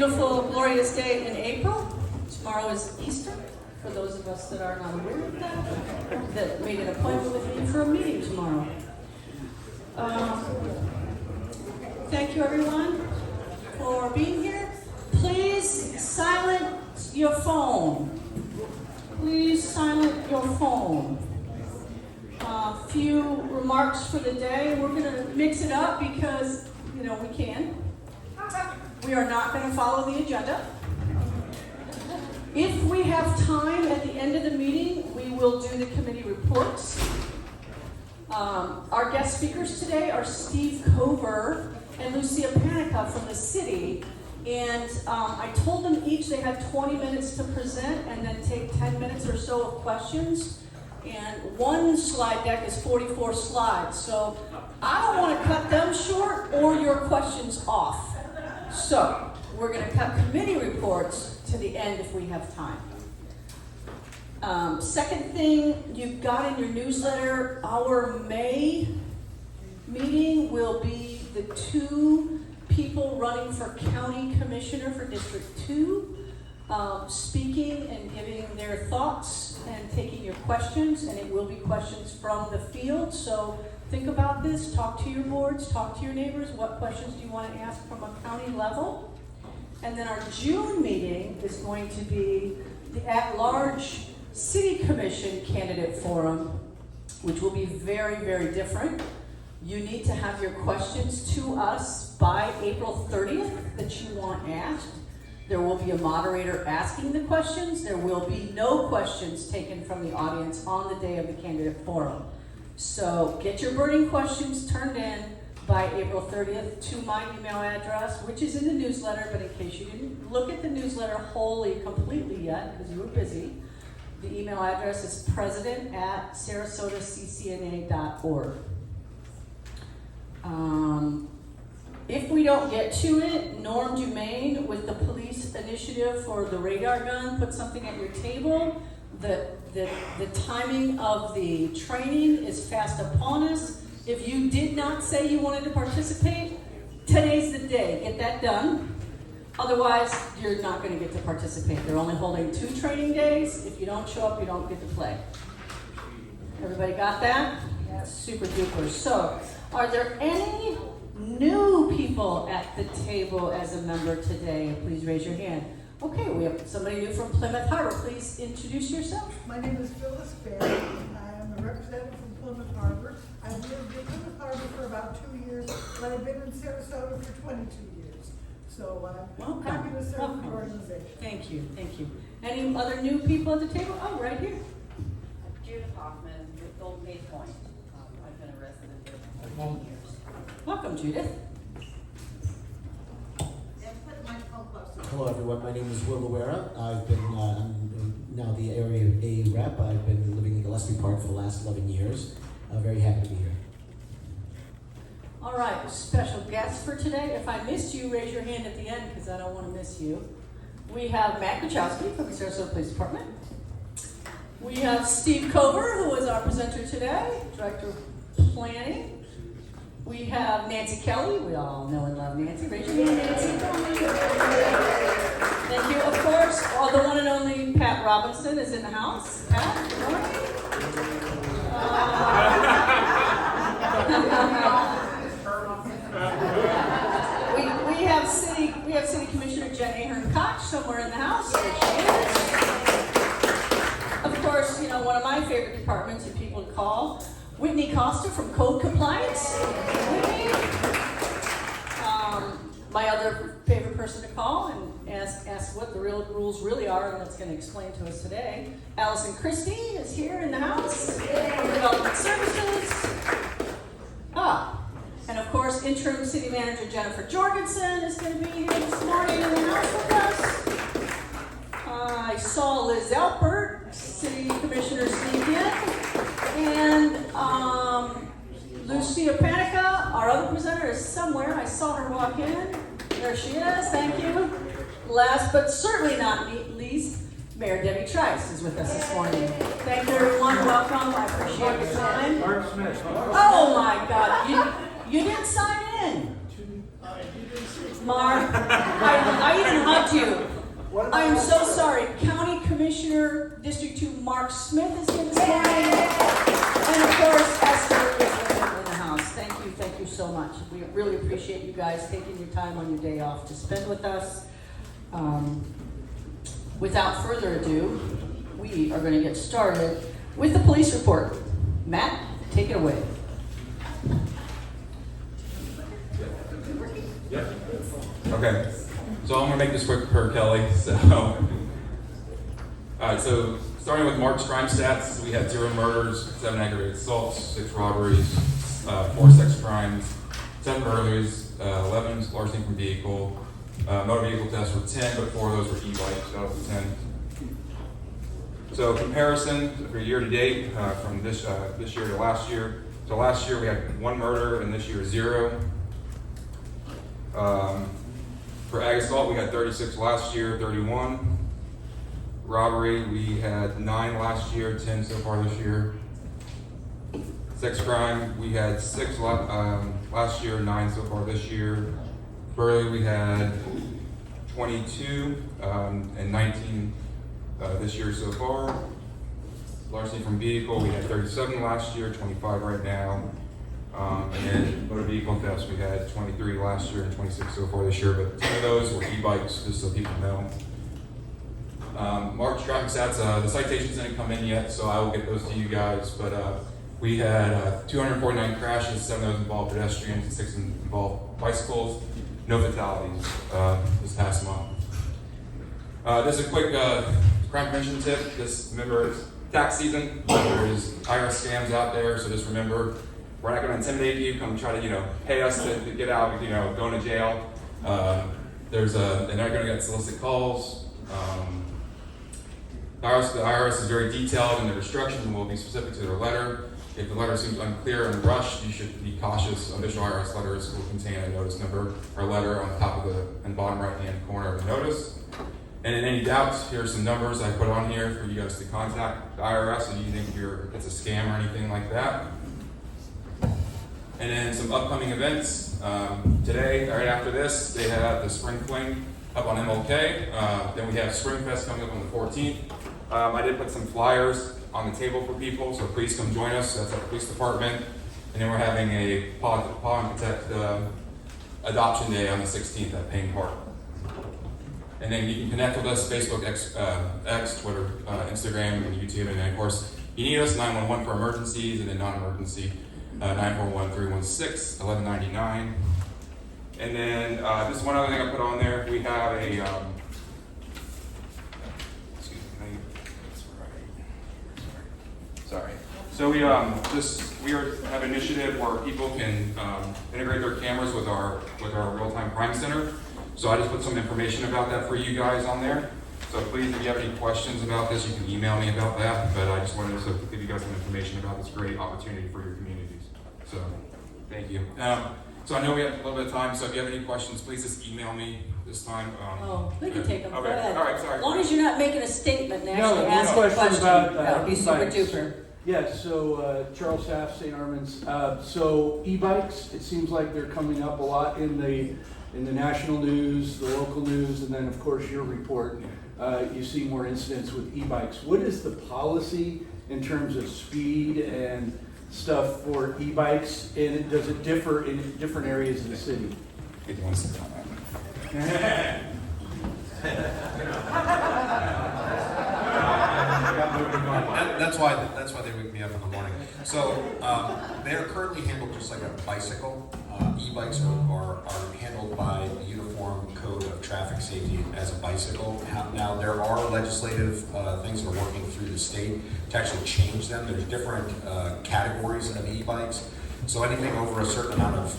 beautiful, glorious day in April. Tomorrow is Easter, for those of us that are not aware of that made an appointment with me for a meeting tomorrow. Thank you, everyone, for being here. Please silence your phone. Please silence your phone. Few remarks for the day. We're going to mix it up because, we can. We are not going to follow the agenda. If we have time at the end of the meeting, we will do the committee reports. Our guest speakers today are Steve Cover and Lucia Panica from the city. And I told them each they had 20 minutes to present and then take 10 minutes or so of questions. And one slide deck is 44 slides. So I don't want to cut them short or your questions off. So we're going to cut committee reports to the end if we have time. Second thing, you've got in your newsletter, our May meeting will be the 2 people running for county commissioner for District 2, speaking and giving their thoughts and taking your questions, and it will be questions from the field. So think about this, talk to your boards, talk to your neighbors. What questions do you want to ask from a county level? And then our June meeting is going to be the at-large city commission candidate forum, which will be very, very different. You need to have your questions to us by April 30th that you want asked. There will be a moderator asking the questions. There will be no questions taken from the audience on the day of the candidate forum. So get your burning questions turned in by April 30th to my email address, which is in the newsletter, but in case you didn't look at the newsletter completely yet, because you were busy, the email address is president@sarasotaccna.org. If we don't get to it, Norm Dumaine with the police initiative for the radar gun put something at your table. The timing of the training is fast upon us. If you did not say you wanted to participate, today's the day. Get that done. Otherwise, you're not going to get to participate. They're only holding 2 training days. If you don't show up, you don't get to play. Everybody got that? Yeah, super duper. So, are there any new people at the table as a member today? Please raise your hand. Okay, we have somebody new from Plymouth Harbor. Please introduce yourself. My name is Phyllis Fair. I am a representative from Plymouth Harbor. I've lived in Plymouth Harbor for about 2 years, but I've been in Sarasota for 22 years. So I'm happy to serve the organization. Thank you, thank you. Any other new people at the table? Oh, right here. Judith Hoffman with Golden Gate Point. I've been a resident there for 14 years. Welcome, Judith. Hello everyone, my name is Will Luera. I'm now the Area A rep. I've been living in Gillespie Park for the last 11 years. Very happy to be here. All right, special guest for today. If I missed you, raise your hand at the end because I don't want to miss you. We have Matt Kuchowski from the Sarasota Police Department. We have Steve Cover, who is our presenter today, Director of Planning. We have Nancy Kelly. We all know and love Nancy. Raise your hand, Nancy. Thank you. Of course, the one and only Pat Robinson is in the house. Pat, good morning. We have City Commissioner Jen Ahern Koch somewhere in the house. There she is. Of course, one of my favorite departments that people call, Whitney Costa from Code Compliance. Whitney. My other favorite person to call and ask what the real rules really are, and that's going to explain to us today. Allison Christie is here in the house from Development Services. And of course, Interim City Manager Jennifer Jorgensen is going to be here this morning in the house with us. I saw Liz Alpert, City Commissioner sneak in, and Lucia Panica, our other presenter, is somewhere. I saw her walk in. There she is. Thank you. Last but certainly not least, Mayor Debbie Trice is with us this morning. Thank you, everyone. Welcome. I appreciate your time. Mark Smith. Oh my God! You didn't sign in. Mark, I even hugged I am so sorry. County Commissioner, District 2, Mark Smith is here this morning. And of course, Esther is in the house. Thank you so much. We really appreciate you guys taking your time on your day off to spend with us. Without further ado, we are going to get started with the police report. Matt, take it away. Yep. Okay. So I'm gonna make this quick per Kelly. So, alright. So starting with Mark's crime stats, we had 0 murders, 7 aggravated assaults, 6 robberies, 4 sex crimes, 10 burglaries, 11 larceny from vehicle. Motor vehicle tests were 10, but 4 of those were e-bikes out of the 10. So comparison for year to date from this year to last year. So last year we had 1 murder, and this year 0. For ag assault, we had 36 last year, 31. Robbery, we had 9 last year, 10 so far this year. Sex crime, we had 6 last year, 9 so far this year. Burglary, we had 22 and 19 this year so far. Larceny from vehicle, we had 37 last year, 25 right now. And then motor vehicle thefts, we had 23 last year and 26 so far this year, but 10 of those were e-bikes, just so people know. Mark's driving stats, the citations didn't come in yet, so I will get those to you guys, but we had 249 crashes, 7 of those involved pedestrians, and 6 involved bicycles. No fatalities this past month. This is a quick crime prevention tip. Just remember, it's tax season. There's IRS scams out there, so just remember, we're not going to intimidate you. Come try to, pay us to get out, going to jail. They're not going to get solicit calls. The IRS is very detailed in their instructions and will be specific to their letter. If the letter seems unclear and rushed, you should be cautious. Official IRS letters will contain a notice number or letter on the top of and bottom right-hand corner of the notice. And in any doubts, here are some numbers I put on here for you guys to contact the IRS if you think it's a scam or anything like that. And then some upcoming events. Today, right after this, they have the Spring Fling up on MLK. Then we have Spring Fest coming up on the 14th. I did put some flyers on the table for people, so please come join us. That's at the police department. And then we're having a Paw and Protect Adoption Day on the 16th at Payne Park. And then you can connect with us, Facebook, X, Twitter, Instagram, and YouTube. And then, of course, you need us, 911 for emergencies, and then non-emergency, 941-316-1199. And then just one other thing I put on there, we have a, sorry. So we have an initiative where people can integrate their cameras with our real-time crime center. So I just put some information about that for you guys on there. So please, if you have any questions about this, you can email me about that. But I just wanted to give you guys some information about this great opportunity for your communities. So thank you. So I know we have a little bit of time, so if you have any questions, please just email me this time. We can take them. Okay. Go ahead. All right, sorry. As long as you're not making a statement and No, actually one asking a question question. about, That would be super e-bikes. duper. Yeah, so Charles Taft, St. Armand's. So e-bikes, it seems like they're coming up a lot in the national news, the local news, and then of course your report. You see more incidents with e-bikes. What is the policy in terms of speed and stuff for e-bikes, and does it differ in different areas of the city? If you want to sit down. That's why they wake me up in the morning. So they are currently handled just like a bicycle. E-bikes are handled by the Uniform Code of Traffic Safety as a bicycle. Now there are legislative things that are working through the state to actually change them. There's different categories of e-bikes. So anything over a certain amount of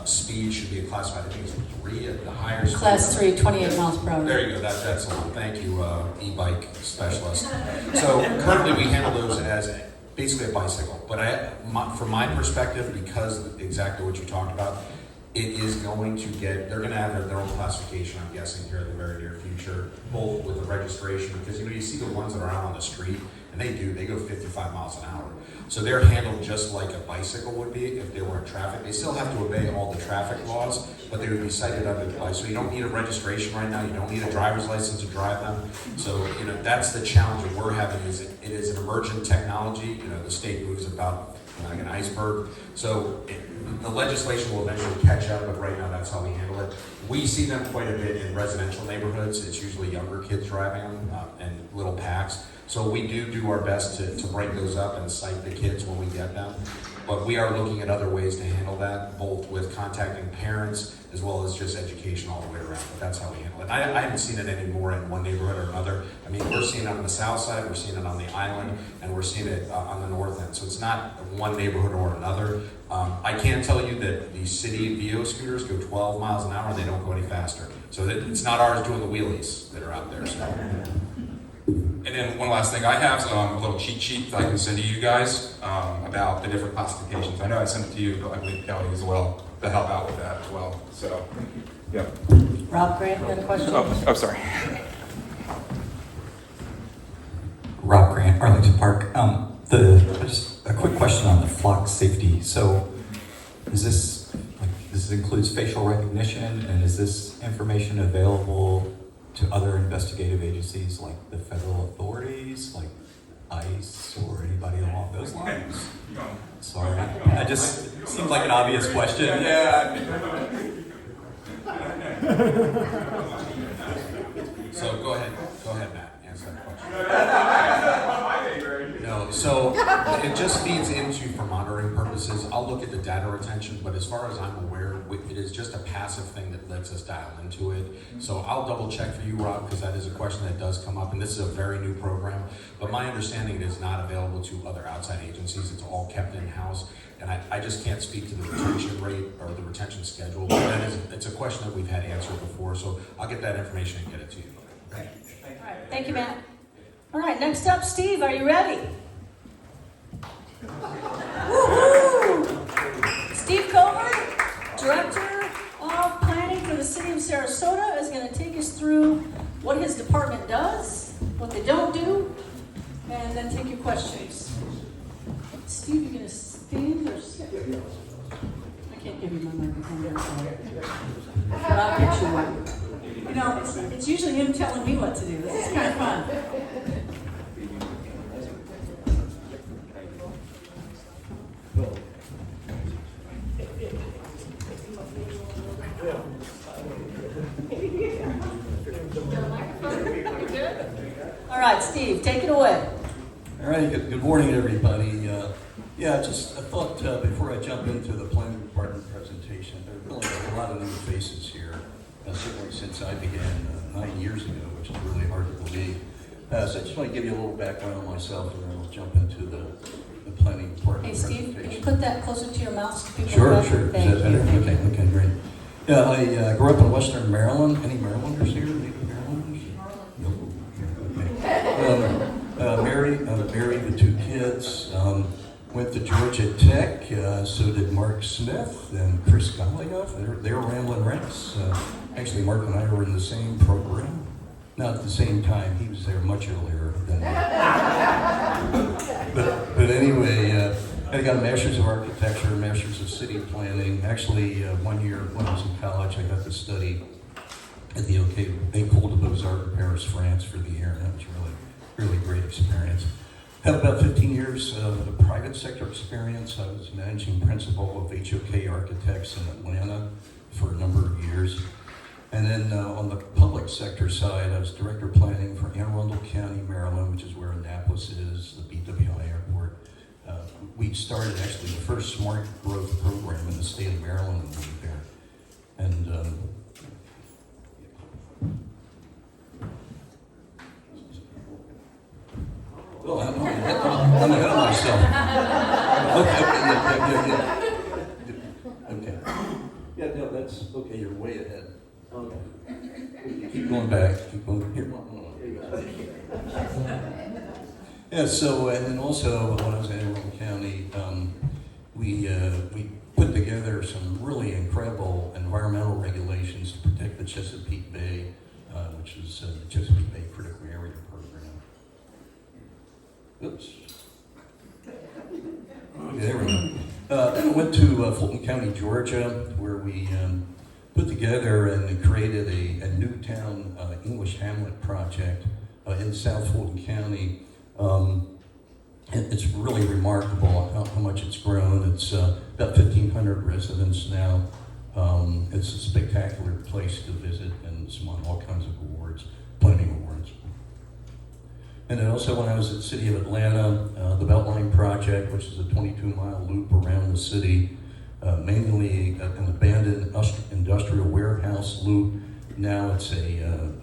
speed should be classified. I think it's 3 at the higher speed. Class 3, 28 miles per hour. There you go. That's the one. Thank you, e-bike specialist. So currently we handle those as basically a bicycle. But from my perspective, because exactly what you talked about, it is going to they're going to have their own classification, I'm guessing, here in the very near future, both with the registration, because you see the ones that are out on the street, and they go 55 miles an hour. So they're handled just like a bicycle would be if they were in traffic. They still have to obey all the traffic laws, but they would be cited under the bike. So you don't need a registration right now. You don't need a driver's license to drive them. So, that's the challenge that we're having is it is an emergent technology. The state moves about like an iceberg. So the legislation will eventually catch up, but right now that's how we handle it. We see them quite a bit in residential neighborhoods. It's usually younger kids driving them and little packs. So we do our best to break those up and cite the kids when we get them. But we are looking at other ways to handle that, both with contacting parents as well as just education all the way around. But that's how we handle it. I haven't seen it anymore in one neighborhood or another. I mean, we're seeing it on the south side, we're seeing it on the island, and we're seeing it on the north end. So it's not one neighborhood or another. I can tell you that the city VO scooters go 12 miles an hour and they don't go any faster. So it's not ours doing the wheelies that are out there. So. And then one last thing, I have a little cheat sheet that I can send to you guys about the different classifications. I know I sent it to you, but I believe Kelly as well, to help out with that as well. So, yeah. Rob Grant, you had a question? Oh, sorry. Rob Grant, Arlington Park. Just a quick question on the flock safety. So, this includes facial recognition, and is this information available to other investigative agencies like the federal authorities, like ICE or anybody along those lines? Sorry, I just seems like an obvious question. Yeah. So go ahead, Matt, answer that question. No, so it just feeds into for monitoring purposes. I'll look at the data retention, but as far as I'm aware, it is just a passive thing that lets us dial into it. So I'll double check for you, Rob, because that is a question that does come up, and this is a very new program. But my understanding it is not available to other outside agencies. It's all kept in-house. And I just can't speak to the retention rate or the retention schedule, but it's a question that we've had answered before, so I'll get that information and get it to you. Okay. All right, thank you, Matt. All right, next up, Steve, are you ready? Woo-hoo! Steve Coburn, Director of Planning for the City of Sarasota, is going to take us through what his department does, what they don't do, and then take your questions. Steve, you're going to stand or sit? I can't give you my microphone there, sorry. But I'll get you one. It's usually him telling me what to do. This is kind of fun. All right, Steve, take it away. All right, good morning, everybody. Just I thought before I jump into the planning department presentation, there are really a lot of new faces here, certainly since I began 9 years ago, which is really hard to believe. So I just want to give you a little background on myself, and then I'll jump into the planning department Hey, Steve, presentation. can you put that closer to your mouth so people Sure. know? Is Thank that better? you. Okay, great. Yeah, I grew up in Western Maryland. Any Marylanders here? Native Marylanders? No. Okay. Married with 2 kids. Went to Georgia Tech. So did Mark Smith and Chris Gollihoff. They're Ramblin' Wrecks. Actually, Mark and I were in the same program. Not at the same time. He was there much earlier than me. But anyway, I got a Master's of Architecture, a Master's of City Planning. Actually, 1 year when I was in college, I got to study at the École de Beaux-Arts in Paris, France for the year. And that was really great experience. Had about 15 years of private sector experience. I was managing principal of HOK Architects in Atlanta for a number of years. And then on the public sector side, I was director of planning for Anne Arundel County, Maryland, which is where Annapolis is, the BWI airport. We started actually the first smart growth program in the state of Maryland when we were there. And well, I'm ahead of myself. Okay. Yeah, no, that's okay. You're way ahead. Okay. Keep going back. Keep going here. Yeah. So, and then also when I was in Arundel County, we put together some really incredible environmental regulations to protect the Chesapeake Bay, which is the Chesapeake Bay Critical Area Program. Oops. Okay, there we go. Then I went to Fulton County, Georgia, where we put together and created a Newtown English Hamlet project in South Fulton County. It's really remarkable how much it's grown. It's about 1,500 residents now. It's a spectacular place to visit, and it's won all kinds of awards, planning awards. And then also when I was at the City of Atlanta, the Beltline Project, which is a 22-mile loop around the city, mainly an abandoned industrial warehouse loop. Now it's a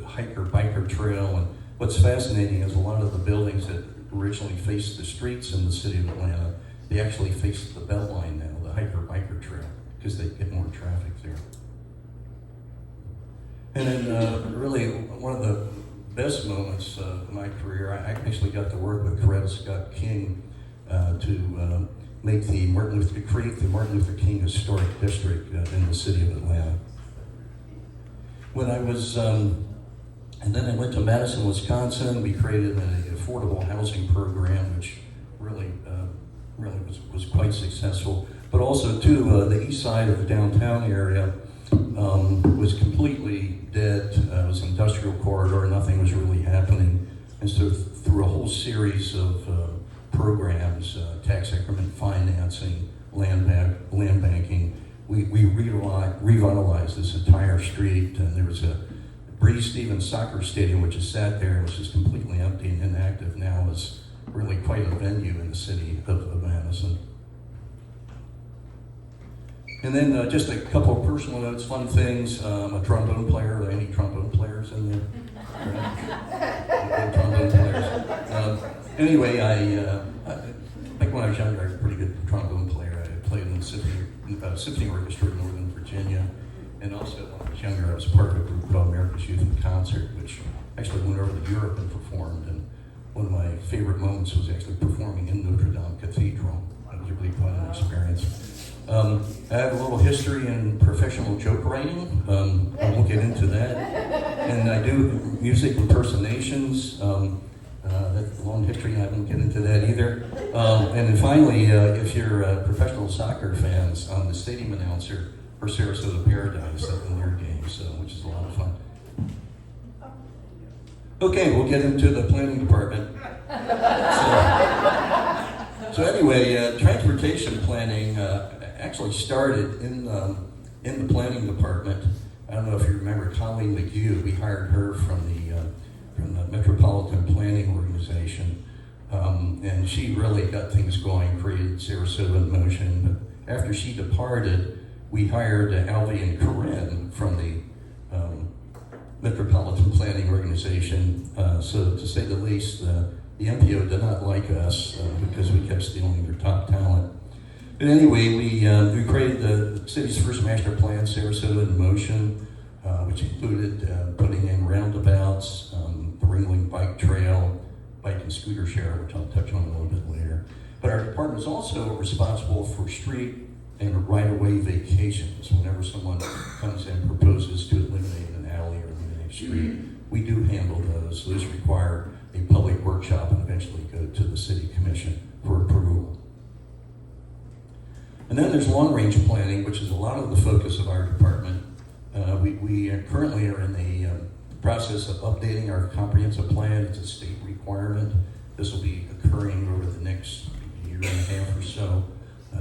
hiker-biker trail. And what's fascinating is a lot of the buildings that originally faced the streets in the City of Atlanta, they actually face the Beltline now, the hiker-biker trail, because they get more traffic there. And then really one of the best moments of my career, I actually got to work with Coretta Scott King to make create the Martin Luther King Historic District in the City of Atlanta. When I was, and then I went to Madison, Wisconsin. We created an affordable housing program, which really was quite successful. But also too, the east side of the downtown area was completely dead. It was an industrial corridor, nothing was really happening. And so through a whole series of programs, tax increment financing, land banking, we revitalized this entire street. And there was a Breeze Stevens soccer stadium, which is sat there, which is completely empty and inactive now, is really quite a venue in the city of Madison. And then just a couple of personal notes, fun things. I'm a trombone player. Are there any trombone players in there? Trombone players. Anyway, back when I was younger, I was a pretty good trombone player. I played in the Symphony Orchestra in Northern Virginia. And also, when I was younger, I was part of a group called America's Youth in Concert, which actually went over to Europe and performed. And one of my favorite moments was actually performing in Notre Dame Cathedral. That was really quite an experience. I have a little history in professional joke writing. I won't get into that. And I do music impersonations. That's a long history, I won't get into that either. And then finally, if you're professional soccer fans, I'm the stadium announcer for Sarasota Paradise in their games, which is a lot of fun. Okay, we'll get into the planning department. So anyway, transportation planning actually started in the planning department. I don't know if you remember Colleen McHugh. We hired her from the Metropolitan Planning Organization, and she really got things going, created Sarasota in motion. But after she departed, we hired Alvy and Corinne from the Metropolitan Planning Organization. So to say the least, the MPO did not like us because we kept stealing their top talent. But anyway, we created the city's first master plan, Sarasota in Motion, which included putting in roundabouts, the Ringling Bike Trail, bike and scooter share, which I'll touch on a little bit later. But our department is also responsible for street and right-of-way vacations. Whenever someone comes in and proposes to eliminate an alley or eliminate a street, we do handle those. Those require a public workshop and eventually go to the city commission for approval. And then there's long-range planning, which is a lot of the focus of our department. We currently are in the process of updating our comprehensive plan. It's a state requirement. This will be occurring over the next year and a half or so.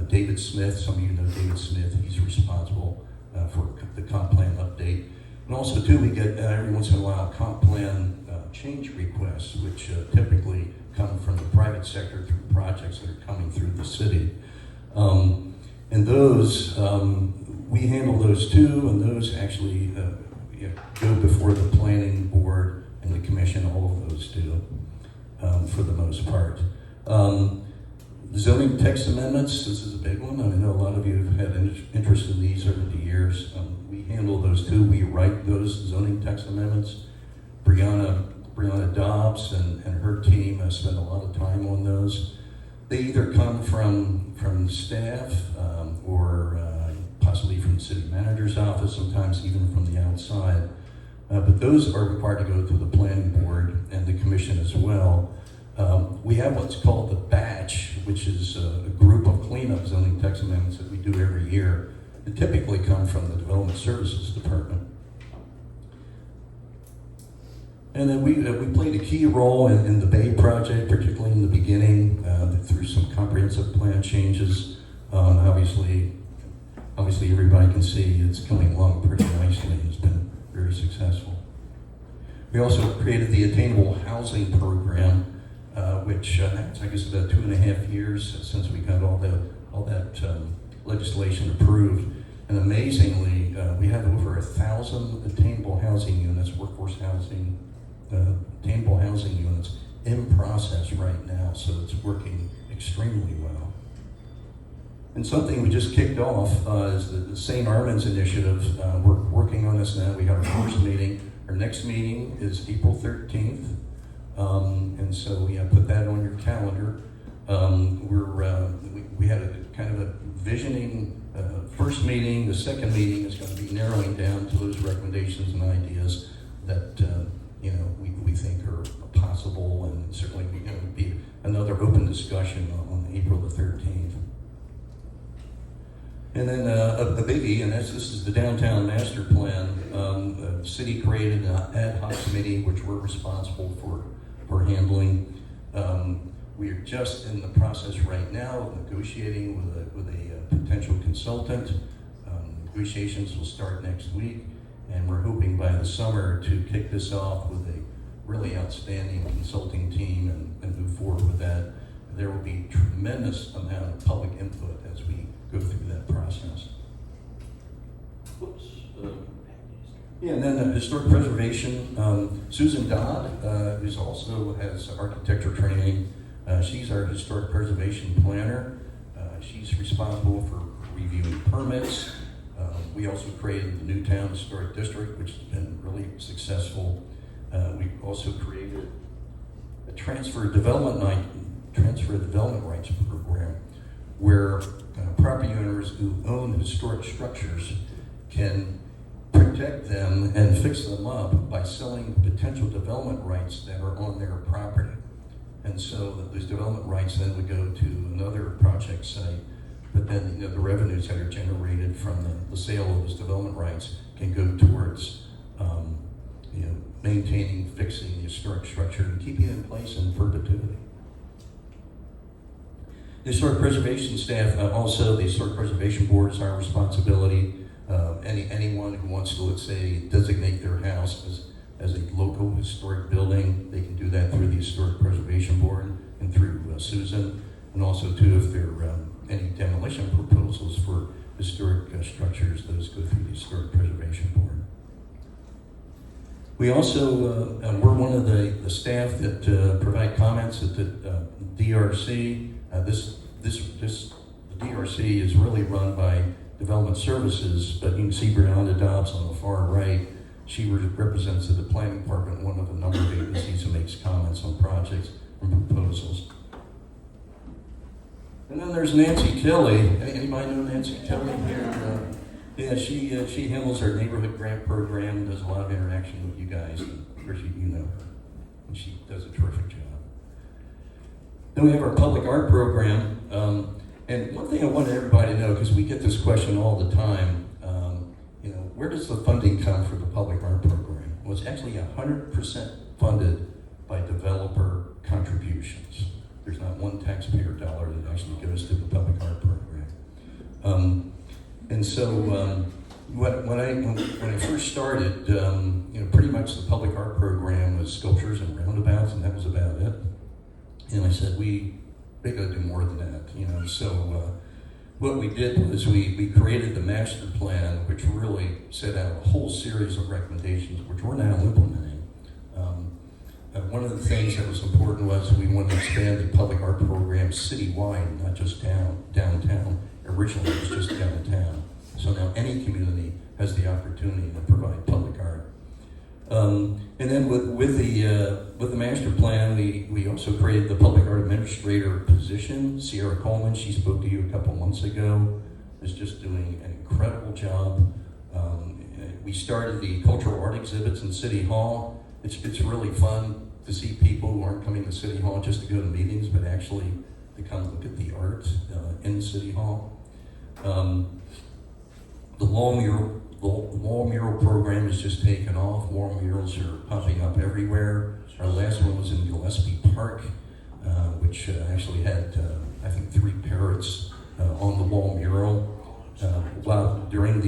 David Smith, some of you know David Smith, he's responsible for the comp plan update. And also too, we get every once in a while comp plan change requests, which typically come from the private sector through projects that are coming through the city. And those, we handle those too, and those actually go before the planning board and the commission, all of those do, for the most part. Zoning text amendments, this is a big one. I know a lot of you have had interest in these over the years. We handle those too. We write those zoning text amendments. Brianna Dobbs and her team spend a lot of time on those. They either come from staff or possibly from the city manager's office, sometimes even from the outside. But those are required to go to the planning board and the commission as well. We have what's called the batch, which is a group of cleanup zoning text amendments that we do every year. They typically come from the Development Services Department. And then we played a key role in the Bay project, particularly in the beginning, through some comprehensive plan changes. Obviously, everybody can see it's coming along pretty nicely and it's been very successful. We also created the Attainable Housing Program, which I guess about 2.5 years since we got all that legislation approved. And amazingly, we have over 1,000 attainable housing units, workforce housing, attainable housing units in process right now, so it's working extremely well. And something we just kicked off is the St. Armand's Initiative. We're working on this now. We have our first meeting. Our next meeting is April 13th, and so we put that on your calendar. We had a kind of a visioning first meeting. The second meeting is going to be narrowing down to those recommendations and ideas that we think are possible, and certainly be another open discussion on April the 13th. And then a biggie, and this is the Downtown Master Plan. The city created an ad hoc committee, which we're responsible for handling. We are just in the process right now of negotiating with a potential consultant. Negotiations will start next week, and we're hoping by the summer to kick this off with a really outstanding consulting team and move forward with that. There will be tremendous amount of public input as we go through that process. Whoops. Yeah, and then historic preservation. Susan Dodd, who also has architecture training, she's our historic preservation planner. She's responsible for reviewing permits. We also created the Newtown Historic District, which has been really successful. We also created a transfer of development rights program, where property owners who own historic structures can protect them and fix them up by selling potential development rights that are on their property. And so those development rights then would go to another project site, but then the revenues that are generated from the sale of those development rights can go towards maintaining, fixing the historic structure and keeping it in place in perpetuity. The historic preservation staff, also the historic preservation board is our responsibility. Anyone who wants to, let's say, designate their house as a local historic building, they can do that through the historic preservation board and through Susan, and also too if there are any demolition proposals for historic structures, those go through the historic preservation board. We also, we're one of the staff that provide comments at the DRC. The DRC is really run by Development Services, but you can see Brianna Dobbs on the far right. She represents the planning department, one of a number of agencies who makes comments on projects and proposals. And then there's Nancy Kelly. Anybody know Nancy Kelly here? Yeah, she handles our neighborhood grant program, does a lot of interaction with you guys. And of course, you know her, and she does a terrific job. Then we have our public art program. And one thing I want everybody to know, because we get this question all the time, where does the funding come for the public art program? Well, it's actually 100% funded by developer contributions. There's not one taxpayer dollar that actually goes to the public art program. And so when I first started, pretty much the public art program was sculptures and roundabouts, and that was about it. And I said, we got to do more than that, So what we did was we created the master plan, which really set out a whole series of recommendations, which we're now implementing. One of the things that was important was we wanted to expand the public art program citywide, not just downtown. Originally, it was just downtown. So now any community has the opportunity to provide public art. And then with the master plan, we also created the public art administrator position. Sierra Coleman, she spoke to you a couple months ago, is just doing an incredible job. We started the cultural art exhibits in City Hall. It's really fun to see people who aren't coming to City Hall just to go to meetings, but actually to come look at the art in City Hall. The wall mural program has just taken off. Wall murals are popping up everywhere. Our last one was in Gillespie Park, which actually had, I think, 3 parrots on the wall mural. During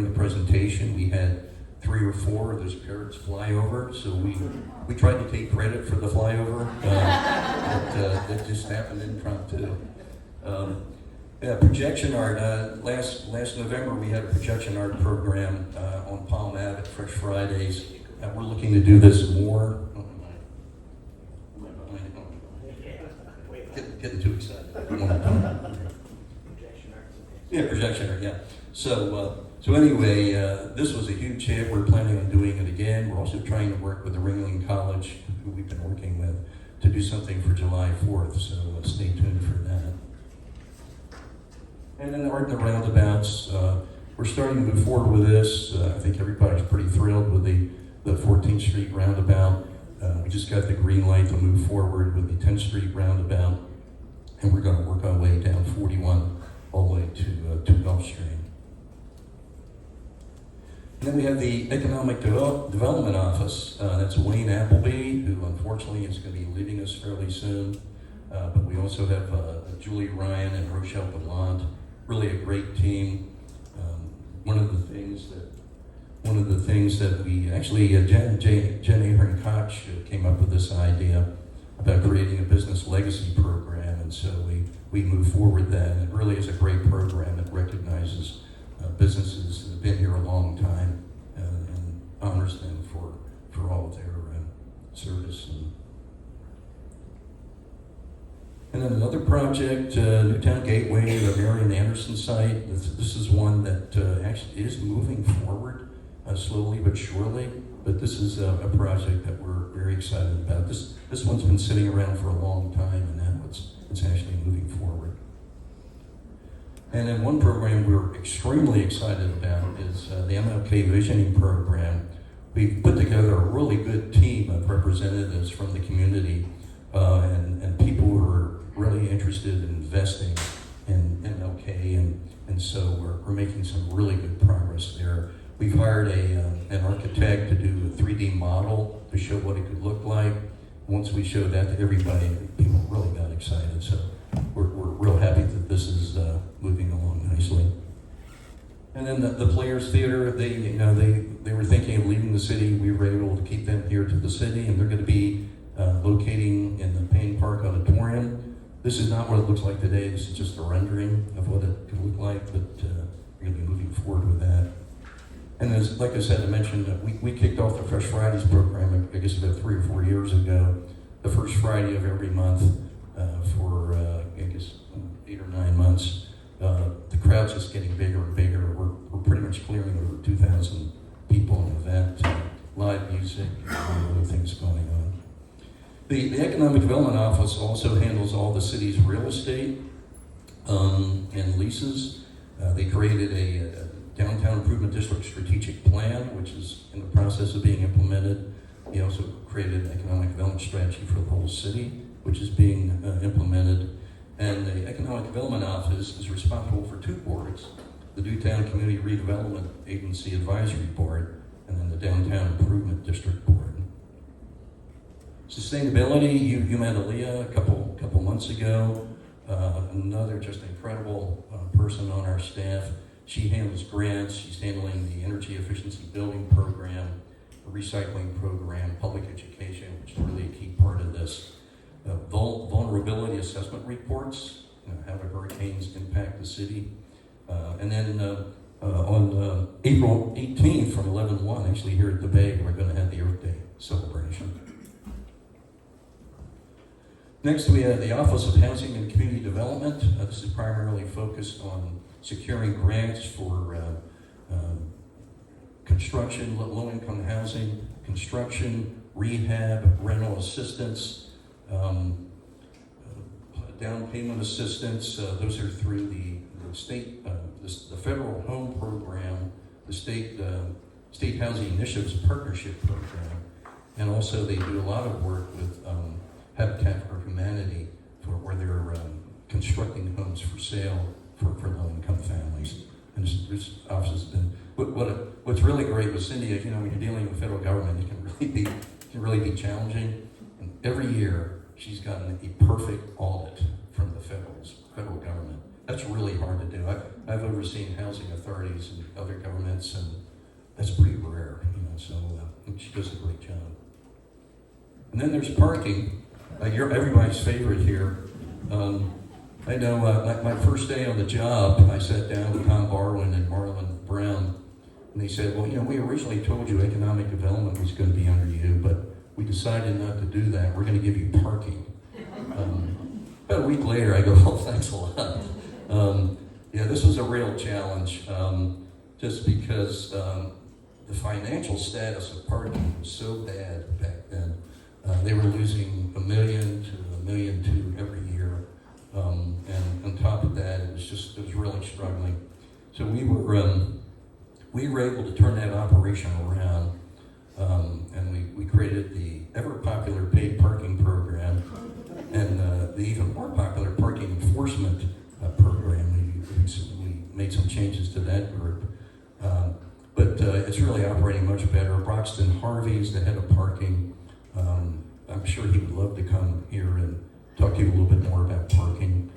the presentation, we had 3 or 4 of those parrots fly over, so we tried to take credit for the flyover. That just happened impromptu. Projection art. Last November, we had a projection art program on Palm Ave at Fresh Fridays. We're looking to do this more. Getting too excited. Yeah, projection art. Yeah. So anyway, this was a huge hit. We're planning on doing it again. We're also trying to work with the Ringling College, who we've been working with, to do something for July 4th. So stay tuned for that. And then the art in the roundabouts. We're starting to move forward with this. I think everybody's pretty thrilled with the 14th Street roundabout. We just got the green light to move forward with the 10th Street roundabout, and we're going to work our way down 41 all the way to Gulf Stream. And then we have the Economic Development Office. That's Wayne Appleby, who unfortunately is going to be leaving us fairly soon. But we also have Julie Ryan and Rochelle Gallant. Really a great team. One of the things that we actually, Jen Ahern Koch came up with this idea about creating a business legacy program, and so we move forward that. And it really is a great program. It recognizes businesses that have been here a long time and honors them for all of their service. And then another project, Newtown Gateway, the Marion Anderson site. This is one that actually is moving forward slowly but surely. But this is a project that we're very excited about. This one's been sitting around for a long time, and now it's actually moving forward. And then one program we're extremely excited about is the MLK Visioning Program. We've put together a really good team of representatives from the community and people who are really interested in investing in MLK, and so we're making some really good progress there. We've hired an architect to do a 3D model to show what it could look like. Once we showed that to everybody, people really got excited. So we're real happy that this is moving along nicely. And then the Players Theater, they were thinking of leaving the city. We were able to keep them here to the city, and they're going to be locating in the Payne Park Auditorium. This is not what it looks like today. This is just a rendering of what it could look like, but we're going to be moving forward with that. And as, like I said, I mentioned that we kicked off the Fresh Fridays program, I guess about 3 or 4 years ago, the first Friday of every month for, I guess, 8 or 9 months. The crowd's just getting bigger and bigger. We're pretty much clearing over 2,000 people in the event, live music, and other things going on. The Economic Development Office also handles all the city's real estate and leases. They created a Downtown Improvement District Strategic Plan, which is in the process of being implemented. They also created an economic development strategy for the whole city, which is being implemented. And the Economic Development Office is responsible for 2 boards, the Newtown Community Redevelopment Agency Advisory Board, and then the Downtown Improvement District Board. Sustainability, you met Aaliyah a couple months ago. Another just incredible person on our staff. She handles grants. She's handling the energy efficiency building program, the recycling program, public education, which is really a key part of this. Vulnerability assessment reports, how do hurricanes impact the city. And then on April 18th from 11/1, actually here at the Bay, we're going to have the Earth Day celebration. Next, we have the Office of Housing and Community Development. This is primarily focused on securing grants for construction, low-income housing, construction, rehab, rental assistance, down payment assistance. Those are through the state, the federal home program, the state housing initiatives partnership program. And also they do a lot of work with Habitat for Humanity where they're constructing homes for sale for low-income families. And this office has been, what's really great with Cindy is, when you're dealing with the federal government, it can really be challenging. And every year, she's gotten a perfect audit from the federal government. That's really hard to do. I've overseen housing authorities and other governments, and that's pretty rare, so she does a great job. And then there's parking. You're everybody's favorite here. I know my first day on the job, I sat down with Tom Barwin and Marlon Brown, and they said, well, we originally told you economic development was going to be under you, but we decided not to do that. We're going to give you parking. About a week later, I go, oh, thanks a lot. This was a real challenge, just because the financial status of parking was so bad back then. They were losing $1 million to $1.2 million every year. And on top of that, it was really struggling. So we were able to turn that operation around, and we created the ever popular paid parking program and the even more popular parking enforcement program. We made some changes to that group, but it's really operating much better. Broxton Harvey's the head of parking. I'm sure he would love to come here and talk to you a little bit more about parking.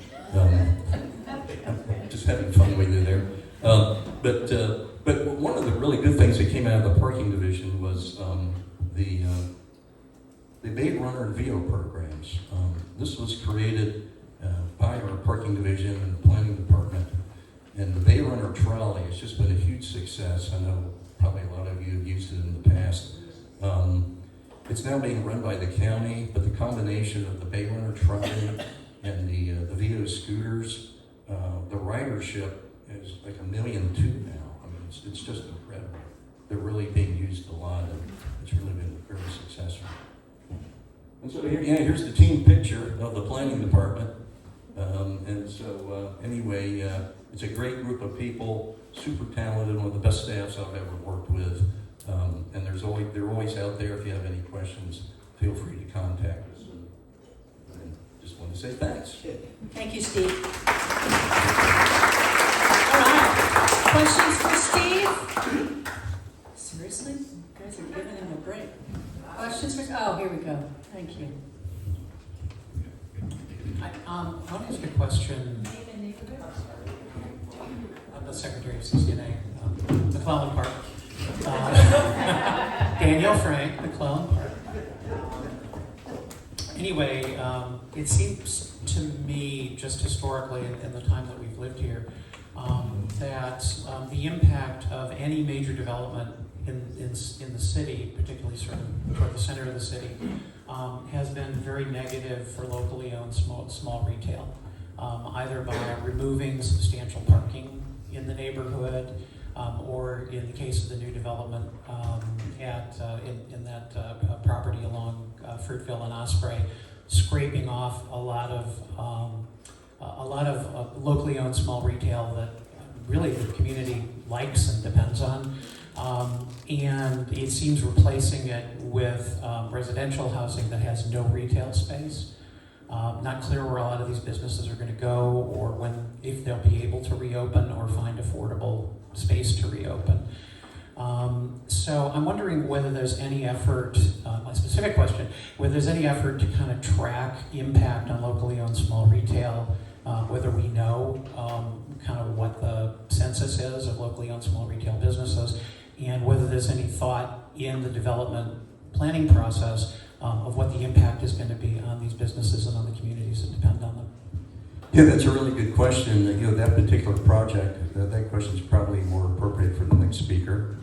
Just having fun with you there. But one of the really good things that came out of the parking division was the Bay Runner and VO programs. This was created by our parking division and the planning department. And the Bay Runner trolley has just been a huge success. I know probably a lot of you have used it in the past. It's now being run by the county, but the combination of the Bay Runner trolley and the VO scooters, the ridership is like 1.2 million now. I mean, it's just incredible. They're really being used a lot, and it's really been very successful. And so here's the team picture of the planning department. Anyway, it's a great group of people, super talented, one of the best staffs I've ever worked with. And they're always out there. If you have any questions, feel free to contact us. And just want to say thanks. Thank you, Steve. All right. Questions for Steve? Seriously? You guys are giving him a break. Questions for, here we go. Thank you. I want to ask a question. I'm the secretary of CCNA, McClellan Park. Danielle Frank, McClellan Park. Anyway, it seems to me, just historically, in the time that we've lived here, that the impact of any major development in the city, particularly sort of toward the center of the city, has been very negative for locally owned small retail, either by removing substantial parking in the neighborhood, or in the case of the new development in that property along Fruitville and Osprey, scraping off a lot of locally owned small retail that really the community likes and depends on. And it seems replacing it with residential housing that has no retail space. Not clear where a lot of these businesses are going to go, or if they'll be able to reopen or find affordable space to reopen. So I'm wondering whether there's any effort, my specific question, whether there's any effort to kind of track impact on locally owned small retail, whether we know kind of what the census is of locally owned small retail businesses, and whether there's any thought in the development planning process of what the impact is going to be on these businesses and on the communities that depend on them. Yeah, that's a really good question. That particular project, that question is probably more appropriate for the next speaker.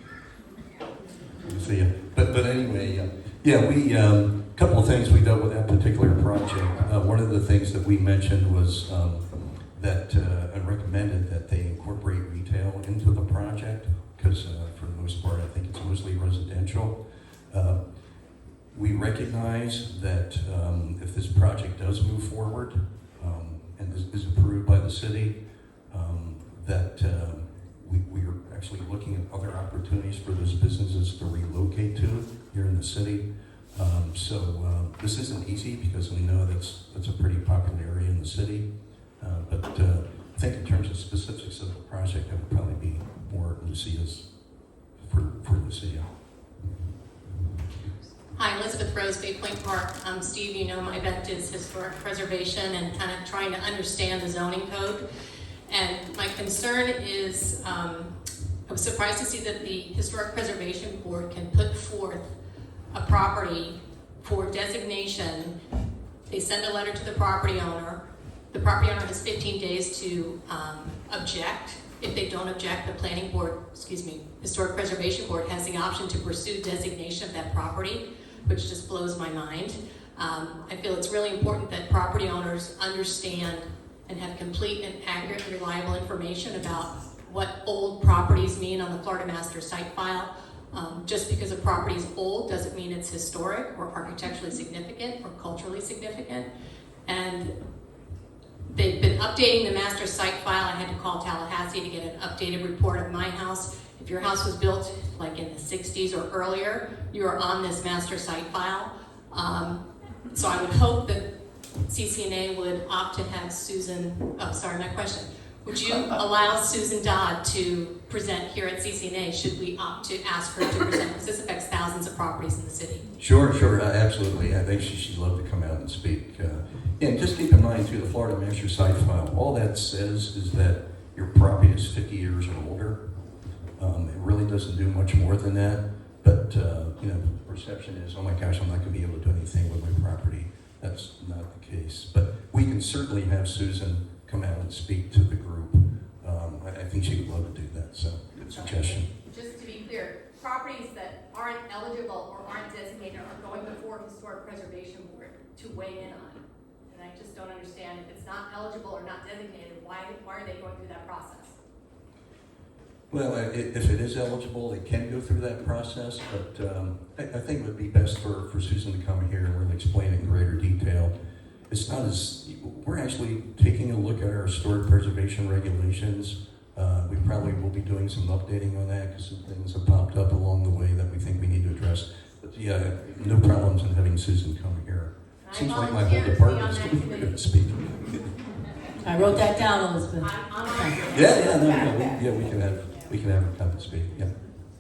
See ya. But anyway, we a couple of things we dealt with that particular project. One of the things that we mentioned was that I recommended that they incorporate retail into the project, because for the most part, I think it's mostly residential. We recognize that if this project does move forward and is approved by the city, that we are actually looking at other opportunities for those businesses to relocate to here in the city. This isn't easy because we know that's a pretty popular area in the city. But I think in terms of specifics of the project, that would probably be more Lucia's for Lucia. Hi, Elizabeth Rose, Bay Point Park. Steve, you know my bent is historic preservation and kind of trying to understand the zoning code. And my concern is, I was surprised to see that the Historic Preservation Board can put forth a property for designation. They send a letter to the property owner. The property owner has 15 days to object. If they don't object, the planning board, Historic Preservation Board has the option to pursue designation of that property, which just blows my mind. I feel it's really important that property owners understand and have complete and accurate and reliable information about what old properties mean on the Florida Master Site File. Just because a property is old doesn't mean it's historic or architecturally significant or culturally significant. And they've been updating the master site file. I had to call Tallahassee to get an updated report of my house. If your house was built like in the 60s or earlier, you are on this master site file. So I would hope that CCNA would opt to have Susan, my question. Would you allow Susan Dodd to present here at CCNA? Should we opt to ask her to present? Because this affects thousands of properties in the city. Sure, absolutely. I think she'd love to come out and speak. And just keep in mind, too, the Florida Master Site File, all that says is that your property is 50 years or older. It really doesn't do much more than that. But, the perception is, oh my gosh, I'm not going to be able to do anything with my property. That's not the case. But we can certainly have Susan come out and speak to the group. I think she would love to do that, so good suggestion. Just to be clear, properties that aren't eligible or aren't designated are going before Historic Preservation Board to weigh in on. And I just don't understand, if it's not eligible or not designated, why are they going through that process? Well, if it is eligible, they can go through that process, but I think it would be best for Susan to come here and really explain it in greater detail. It's not as, we're actually taking a look at our historic preservation regulations. We probably will be doing some updating on that because some things have popped up along the way that we think we need to address. But yeah, no problems in having Susan come here. Seems like my whole department's going to speak. I wrote that down, Elizabeth. We can have her come and speak. Yeah.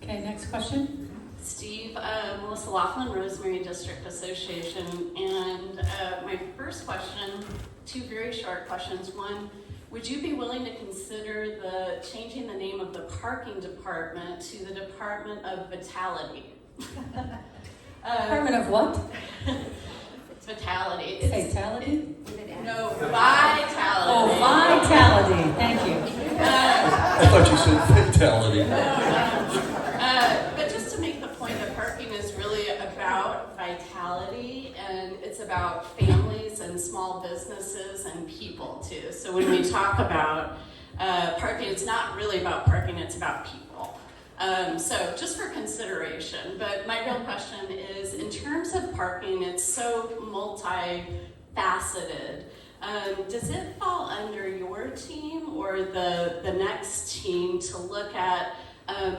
Okay, next question. Steve, Melissa Laughlin, Rosemary District Association, and my first question, two very short questions. One, would you be willing to consider changing the name of the parking department to the Department of Vitality? Department of what? Vitality. Fatality? No, vitality. Oh, vitality. Thank you. I thought you said fatality. But just to make the point that parking is really about vitality, and it's about families and small businesses and people too. So when we talk about parking, it's not really about parking, it's about people. So just for consideration, but my real question is, in terms of parking, it's so multifaceted. Does it fall under your team or the next team to look at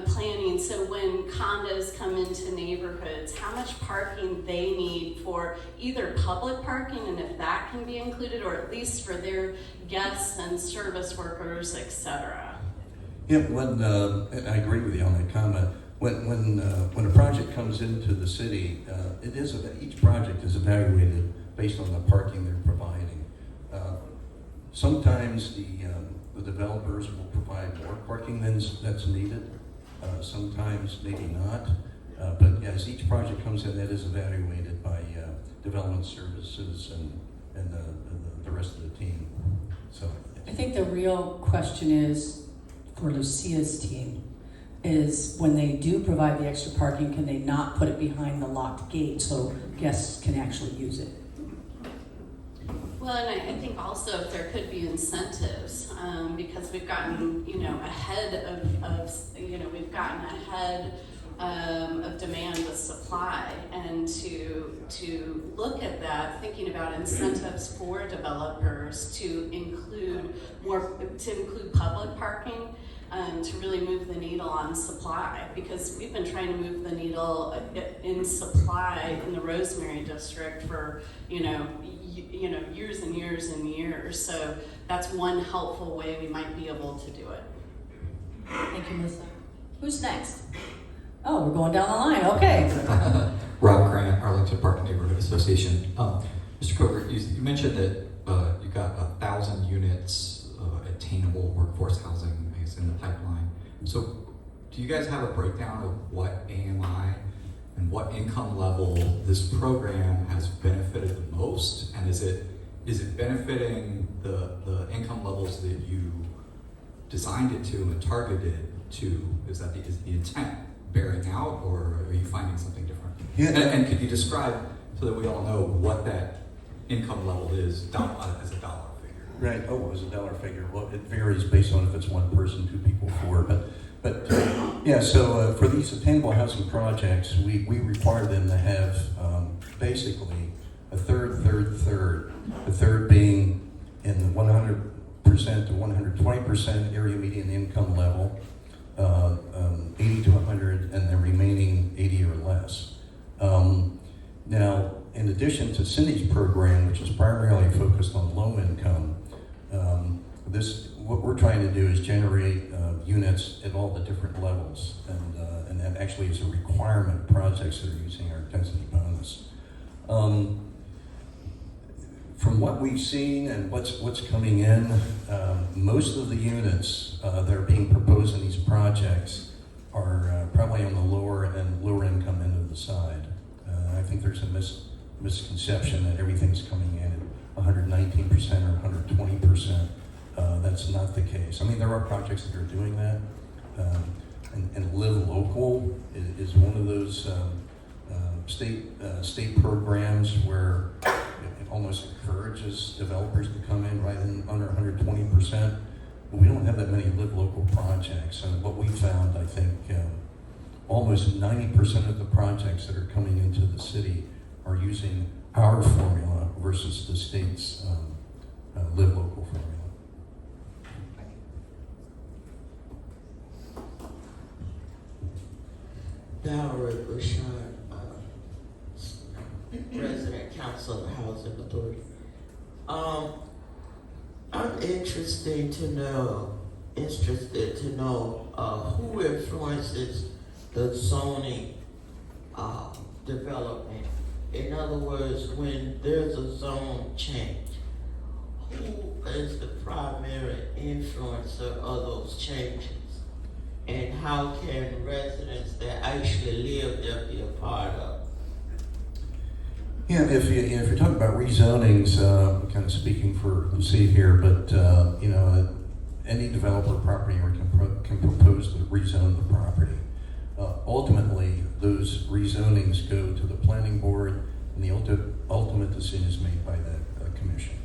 planning? So when condos come into neighborhoods, how much parking they need for either public parking, and if that can be included, or at least for their guests and service workers, etc. Yeah, and I agree with you on that comment. When a project comes into the city, each project is evaluated based on the parking they're providing. Sometimes the developers will provide more parking that's needed. Sometimes maybe not. But as each project comes in, that is evaluated by development services and the rest of the team. So I think the real question is, for Lucia's team, is when they do provide the extra parking, can they not put it behind the locked gate so guests can actually use it? Well, and I think also if there could be incentives, because we've gotten, ahead we've gotten ahead of demand with supply, and to look at that, thinking about incentives for developers to include public parking. to really move the needle on supply, because we've been trying to move the needle in supply in the Rosemary district for years and years and years. So that's one helpful way we might be able to do it. Thank you, Melissa. Who's next? Oh, we're going down the line, okay. Rob Grant, Arlington Park Neighborhood Association. Mr. Coker, you mentioned that you got 1,000 units attainable workforce housing, I guess, in the pipeline. So do you guys have a breakdown of what AMI and what income level this program has benefited the most? And is it benefiting the income levels that you designed it to and targeted to? Is the intent bearing out, or are you finding something different? Yeah. And could you describe, so that we all know, what that income level is as a dollar figure? Right. Oh, as a dollar figure. Well, it varies based on if it's one person, two people, four. But yeah. So for these attainable housing projects, we require them to have basically a third. The third being in the 100% to 120% area median income level, 80 to 100, and the remaining 80 or less. Now, in addition to Cindy's program, which is primarily focused on low income, what we're trying to do is generate units at all the different levels, and that actually is a requirement of projects that are using our density bonus. From what we've seen and what's coming in, most of the units that are being proposed in these projects are probably on the lower income end of the side. I think there's a misconception that everything's coming in at 119% or 120%. That's not the case. I mean, there are projects that are doing that, and Live Local is one of those state programs where it almost encourages developers to come in right in under 120%. But we don't have that many Live Local projects, and what we found, I think, almost 90% of the projects that are coming into the city are using our formula versus the state's Live Local formula. Director Lucia, President, Council of the Housing Authority. I'm interested to know who influences the zoning development. In other words, when there's a zone change, who is the primary influencer of those changes? And how can residents that actually live there be a part of? Yeah, if you're talking about rezonings, kind of speaking for Lucia here, but any developer property owner can propose to rezone the property. Ultimately, those rezonings go to the planning board, and the ultimate decision is made by the commission.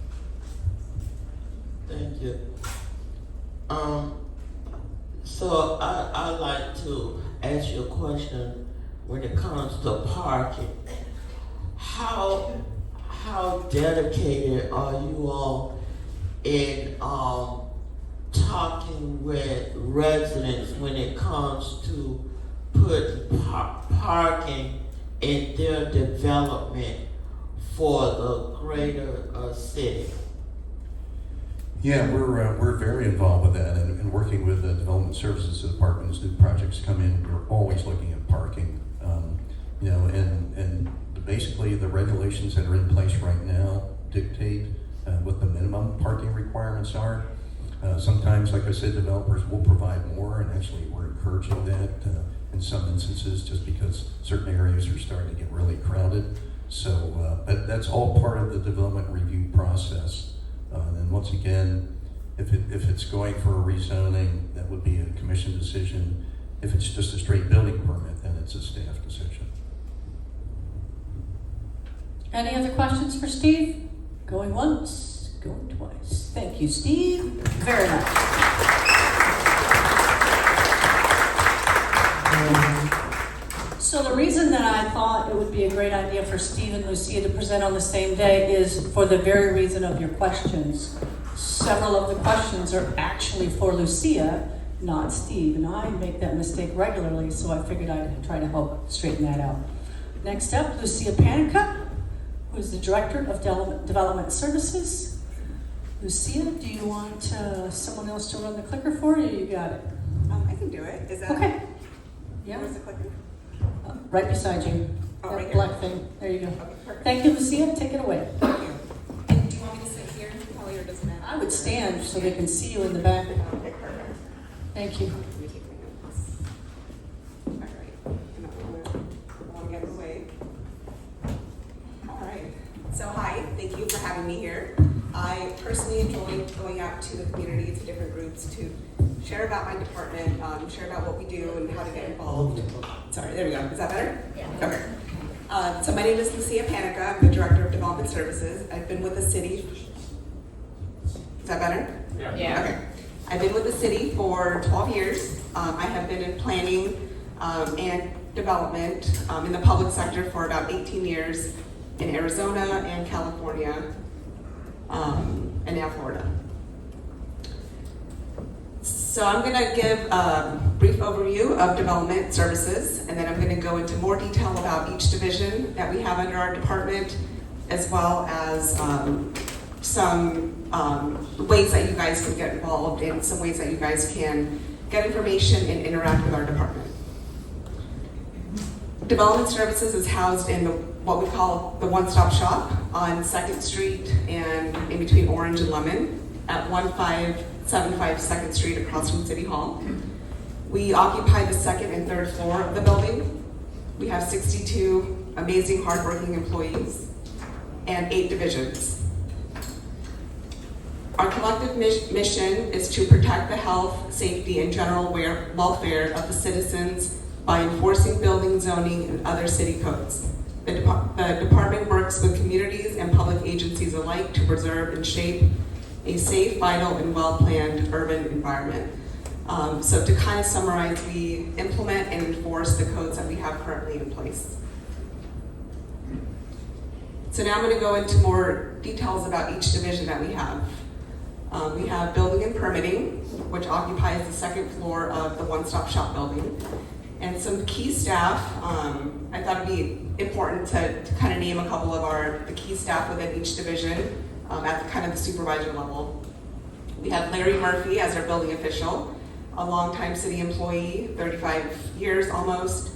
Thank you. So I'd like to ask you a question when it comes to parking. How dedicated are you all in talking with residents when it comes to putting parking in their development for the greater city? Yeah, we're very involved with that, and working with the Development Services Department as new projects come in. We're always looking at parking, and basically the regulations that are in place right now dictate what the minimum parking requirements are. Sometimes, like I said, developers will provide more, and actually we're encouraging that in some instances, just because certain areas are starting to get really crowded. So, but that's all part of the development review process. And once again, if it's going for a rezoning, that would be a commission decision. If it's just a straight building permit, then it's a staff decision. Any other questions for Steve? Going once, going twice. Thank you, Steve, very much. So the reason that I thought it would be a great idea for Steve and Lucia to present on the same day is for the very reason of your questions. Several of the questions are actually for Lucia, not Steve, and I make that mistake regularly, so I figured I'd try to help straighten that out. Next up, Lucia Panica, who is the Director of Development Services. Lucia, do you want someone else to run the clicker for you? You got it. I can do it. Is that Okay. Yeah. Where's the clicker? Right beside you. Oh, That right here. black thing. There you go. Okay, perfect. Thank you, Lucia. Take it away. Thank you. And do you want me to sit here, Holly, or does it matter? I would stand so they can see you in the back. Okay, perfect. Thank you. Let me take my notes. All right. And I want to get away. All right. So hi, thank you for having me here. I personally enjoy going out to the community, to different groups, to share about my department, share about what we do and how to get involved. Sorry, there we go. Is that better? Yeah. Okay. So my name is Lucia Panica. I'm the Director of Development Services. I've been with the city. Is that better? Yeah. Okay. I've been with the city for 12 years. I have been in planning and development in the public sector for about 18 years in Arizona and California and now Florida. So I'm going to give a brief overview of development services, and then I'm going to go into more detail about each division that we have under our department, as well as some ways that you guys can get involved and some ways that you guys can get information and interact with our department. Development services is housed in what we call the one-stop shop on 2nd Street and in between Orange and Lemon at 1575 2nd Street across from City Hall. We occupy the 2nd and 3rd floor of the building. We have 62 amazing, hardworking employees and 8 divisions. Our collective mission is to protect the health, safety, and general welfare of the citizens by enforcing building, zoning, and other city codes. The department works with communities and public agencies alike to preserve and shape a safe, vital, and well-planned urban environment. So to kind of summarize, we implement and enforce the codes that we have currently in place. So now I'm going to go into more details about each division that we have. We have building and permitting, which occupies the 2nd floor of the one-stop shop building. And some key staff, I thought it'd be important to kind of name a couple of the key staff within each division at kind of the supervisor level. We have Larry Murphy as our building official, a longtime city employee, 35 years almost,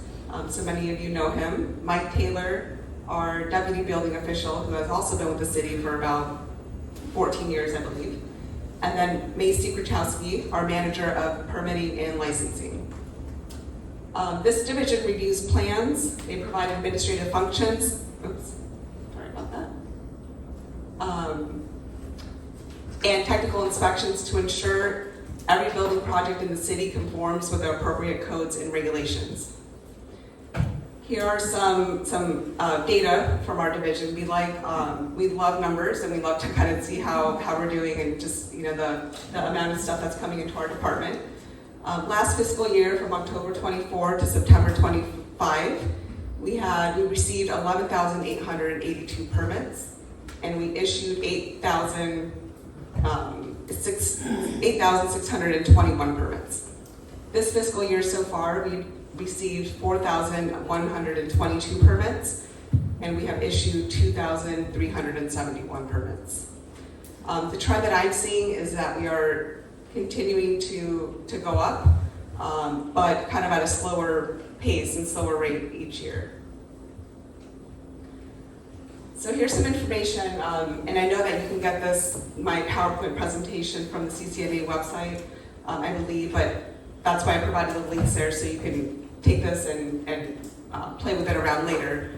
so many of you know him. Mike Taylor, our deputy building official, who has also been with the city for about 14 years, I believe. And then Macy Kruchowski, our manager of permitting and licensing. This division reviews plans, they provide administrative functions, oops, sorry about that, and technical inspections to ensure every building project in the city conforms with the appropriate codes and regulations. Here are some data from our division. We love numbers, and we love to kind of see how we're doing and just the amount of stuff that's coming into our department. Last fiscal year, from October 24 to September 25, we received 11,882 permits, and we issued 8,621 permits. This fiscal year so far, we've received 4,122 permits, and we have issued 2,371 permits. The trend that I'm seeing is that we are continuing to go up, but kind of at a slower pace and slower rate each year. So here's some information, and I know that you can get my PowerPoint presentation from the CCNA website, I believe, but that's why I provided the links there so you can take this and play with it around later.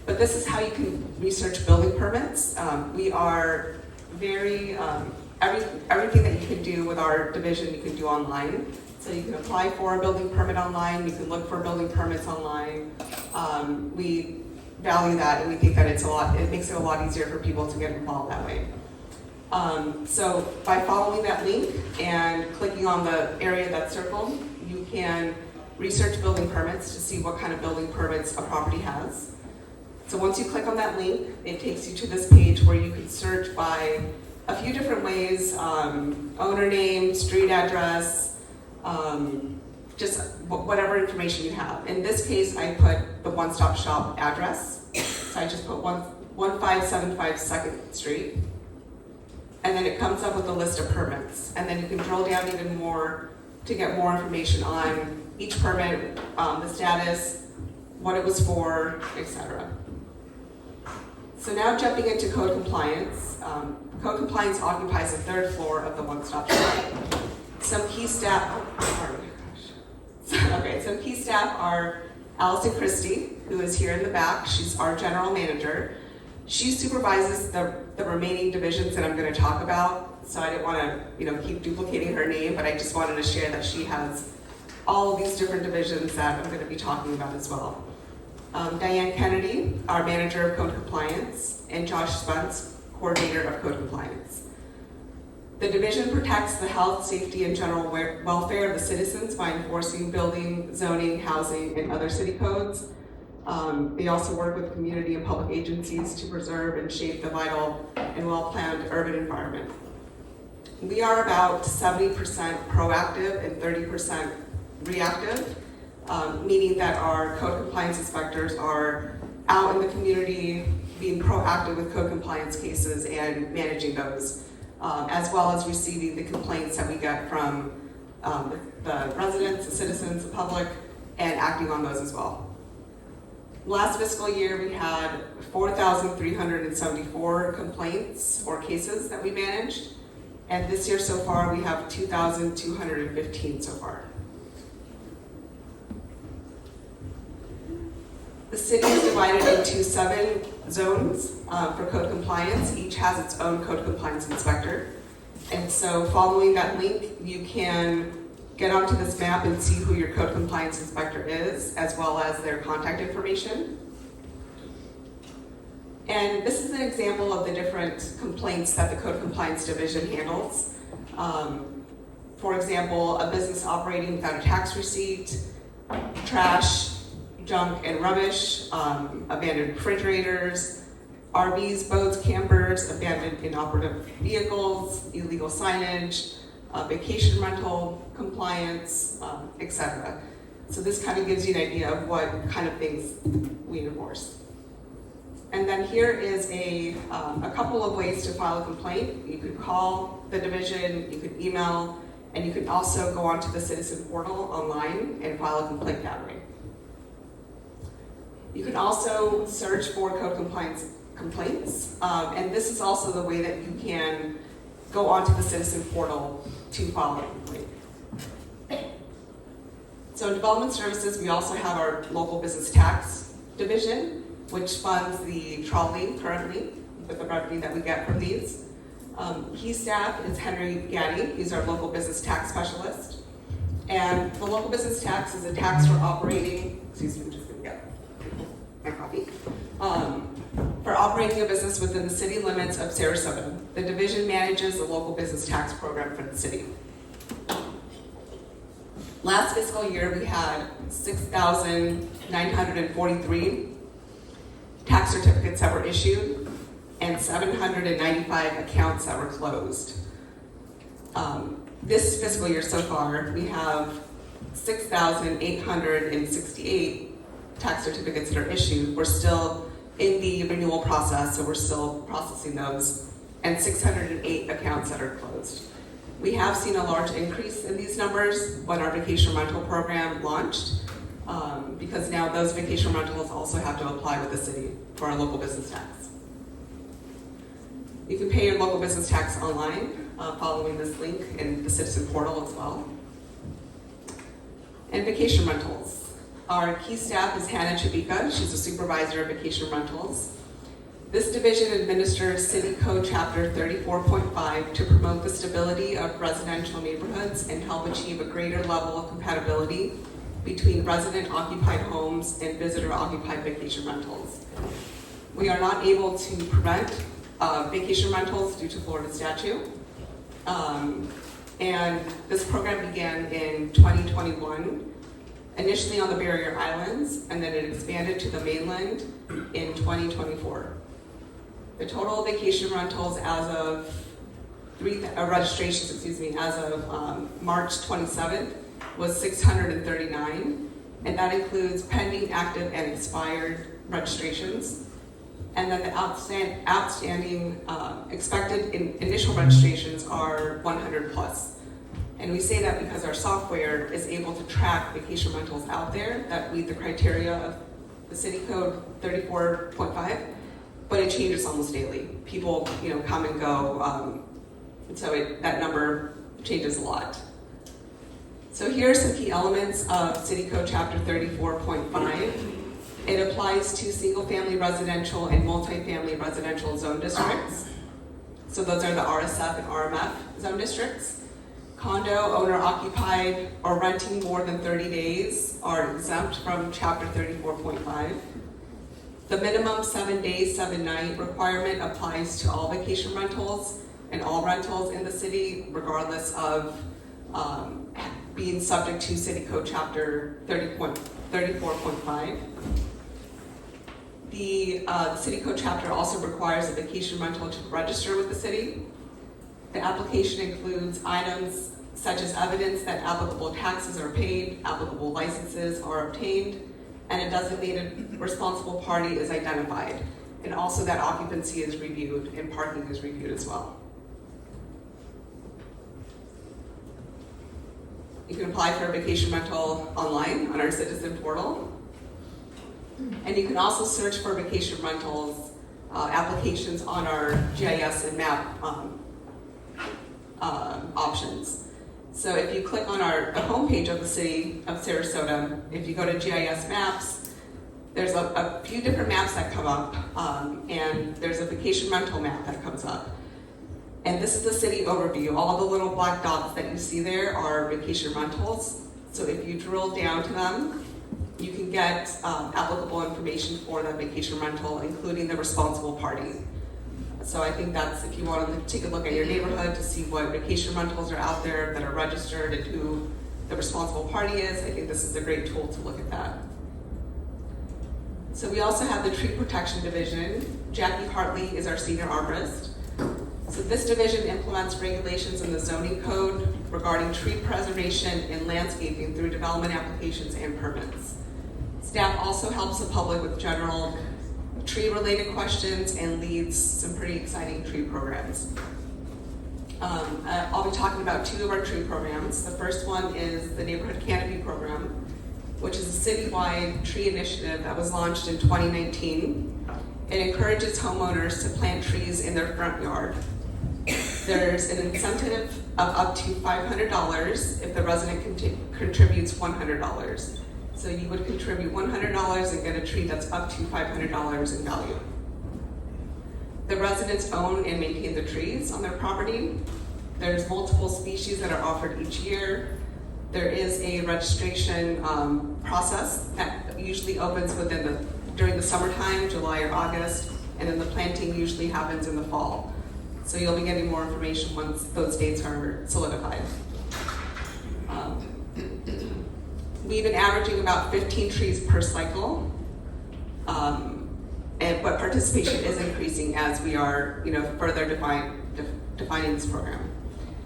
But this is how you can research building permits. We are very, everything that you can do with our division, you can do online. So you can apply for a building permit online, you can look for building permits online. We value that, and we think that it makes it a lot easier for people to get involved that way. So by following that link and clicking on the area that's circled, you can research building permits to see what kind of building permits a property has. So once you click on that link, it takes you to this page where you can search by a few different ways, owner name, street address, just whatever information you have. In this case, I put the one-stop shop address. So I just put 1575 2nd Street. And then it comes up with a list of permits. And then you can drill down even more to get more information on each permit, the status, what it was for, etc. So now jumping into code compliance. Code compliance occupies the 3rd floor of the one-stop shop. Some key staff, some key staff are Allison Christie, who is here in the back. She's our general manager. She supervises the remaining divisions that I'm going to talk about. So I didn't want to, keep duplicating her name, but I just wanted to share that she has all of these different divisions that I'm going to be talking about as well. Diane Kennedy, our manager of code compliance, and Josh Spence, coordinator of code compliance. The division protects the health, safety, and general welfare of the citizens by enforcing building, zoning, housing, and other city codes. They also work with community and public agencies to preserve and shape the vital and well-planned urban environment. We are about 70% proactive and 30% reactive, meaning that our code compliance inspectors are out in the community being proactive with code compliance cases and managing those, as well as receiving the complaints that we get from the residents, the citizens, the public, and acting on those as well. Last fiscal year, we had 4,374 complaints or cases that we managed, and this year so far, we have 2,215 so far. The city is divided into 7 zones for code compliance. Each has its own code compliance inspector. And so following that link, you can get onto this map and see who your code compliance inspector is, as well as their contact information. And this is an example of the different complaints that the code compliance division handles. For example, a business operating without a tax receipt, trash, junk and rubbish, abandoned refrigerators, RVs, boats, campers, abandoned inoperative vehicles, illegal signage, vacation rental compliance, etc. So this kind of gives you an idea of what kind of things we enforce. And then here is a couple of ways to file a complaint. You could call the division, you could email, and you can also go onto the citizen portal online and file a complaint that way. You can also search for code compliance complaints, and this is also the way that you can go onto the citizen portal to file a complaint. So in development services, we also have our local business tax division, which funds the trolley currently with the revenue that we get from these. Key staff is Henry Gaddy. He's our local business tax specialist. And the local business tax is a tax for operating, excuse me, I'm just gonna get my coffee. For operating a business within the city limits of Sarasota. The division manages the local business tax program for the city. Last fiscal year, we had 6,943 tax certificates that were issued and 795 accounts that were closed. This fiscal year so far, we have 6,868 tax certificates that are issued. We're still in the renewal process, so we're still processing those, and 608 accounts that are closed. We have seen a large increase in these numbers when our vacation rental program launched, because now those vacation rentals also have to apply with the city for our local business tax. You can pay your local business tax online following this link in the citizen portal as well. And vacation rentals. Our key staff is Hannah Chabika. She's a supervisor of vacation rentals. This division administers City Code Chapter 34.5 to promote the stability of residential neighborhoods and help achieve a greater level of compatibility between resident-occupied homes and visitor-occupied vacation rentals. We are not able to prevent vacation rentals due to Florida statute. And this program began in 2021, initially on the barrier islands, and then it expanded to the mainland in 2024. The total vacation rentals as of registrations, as of March 27th was 639, and that includes pending, active, and expired registrations. And then the outstanding expected initial registrations are 100 plus. And we say that because our software is able to track vacation rentals out there that meet the criteria of the city code 34.5, but it changes almost daily. People, come and go, and so that number changes a lot. So here are some key elements of City Code Chapter 34.5. It applies to single-family residential and multifamily residential zone districts. So those are the RSF and RMF zone districts. Condo, owner-occupied, or renting more than 30 days are exempt from Chapter 34.5. The minimum 7 days, 7 night requirement applies to all vacation rentals and all rentals in the city, regardless of being subject to City Code Chapter 34.5. The City Code Chapter also requires a vacation rental to register with the city. The application includes items such as evidence that applicable taxes are paid, applicable licenses are obtained, and a designated responsible party is identified. And also that occupancy is reviewed and parking is reviewed as well. You can apply for a vacation rental online on our citizen portal. And you can also search for vacation rentals applications on our GIS and map options. So if you click on the homepage of the city of Sarasota, if you go to GIS maps, there's a few different maps that come up, and there's a vacation rental map that comes up. And this is the city overview. All the little black dots that you see there are vacation rentals. So if you drill down to them, you can get applicable information for that vacation rental, including the responsible party. So I think that's, if you want to take a look at your neighborhood to see what vacation rentals are out there that are registered and who the responsible party is, I think this is a great tool to look at that. So we also have the Tree Protection Division. Jackie Hartley is our senior arborist. So this division implements regulations in the zoning code regarding tree preservation and landscaping through development applications and permits. Staff also helps the public with general tree-related questions and leads some pretty exciting tree programs. I'll be talking about 2 of our tree programs. The first one is the Neighborhood Canopy Program, which is a citywide tree initiative that was launched in 2019. It encourages homeowners to plant trees in their front yard. There's an incentive of up to $500 if the resident contributes $100. So you would contribute $100 and get a tree that's up to $500 in value. The residents own and maintain the trees on their property. There's multiple species that are offered each year. There is a registration process that usually opens during the summertime, July or August, and then the planting usually happens in the fall. So you'll be getting more information once those dates are solidified. We've been averaging about 15 trees per cycle, but participation is increasing as we are, further defining this program.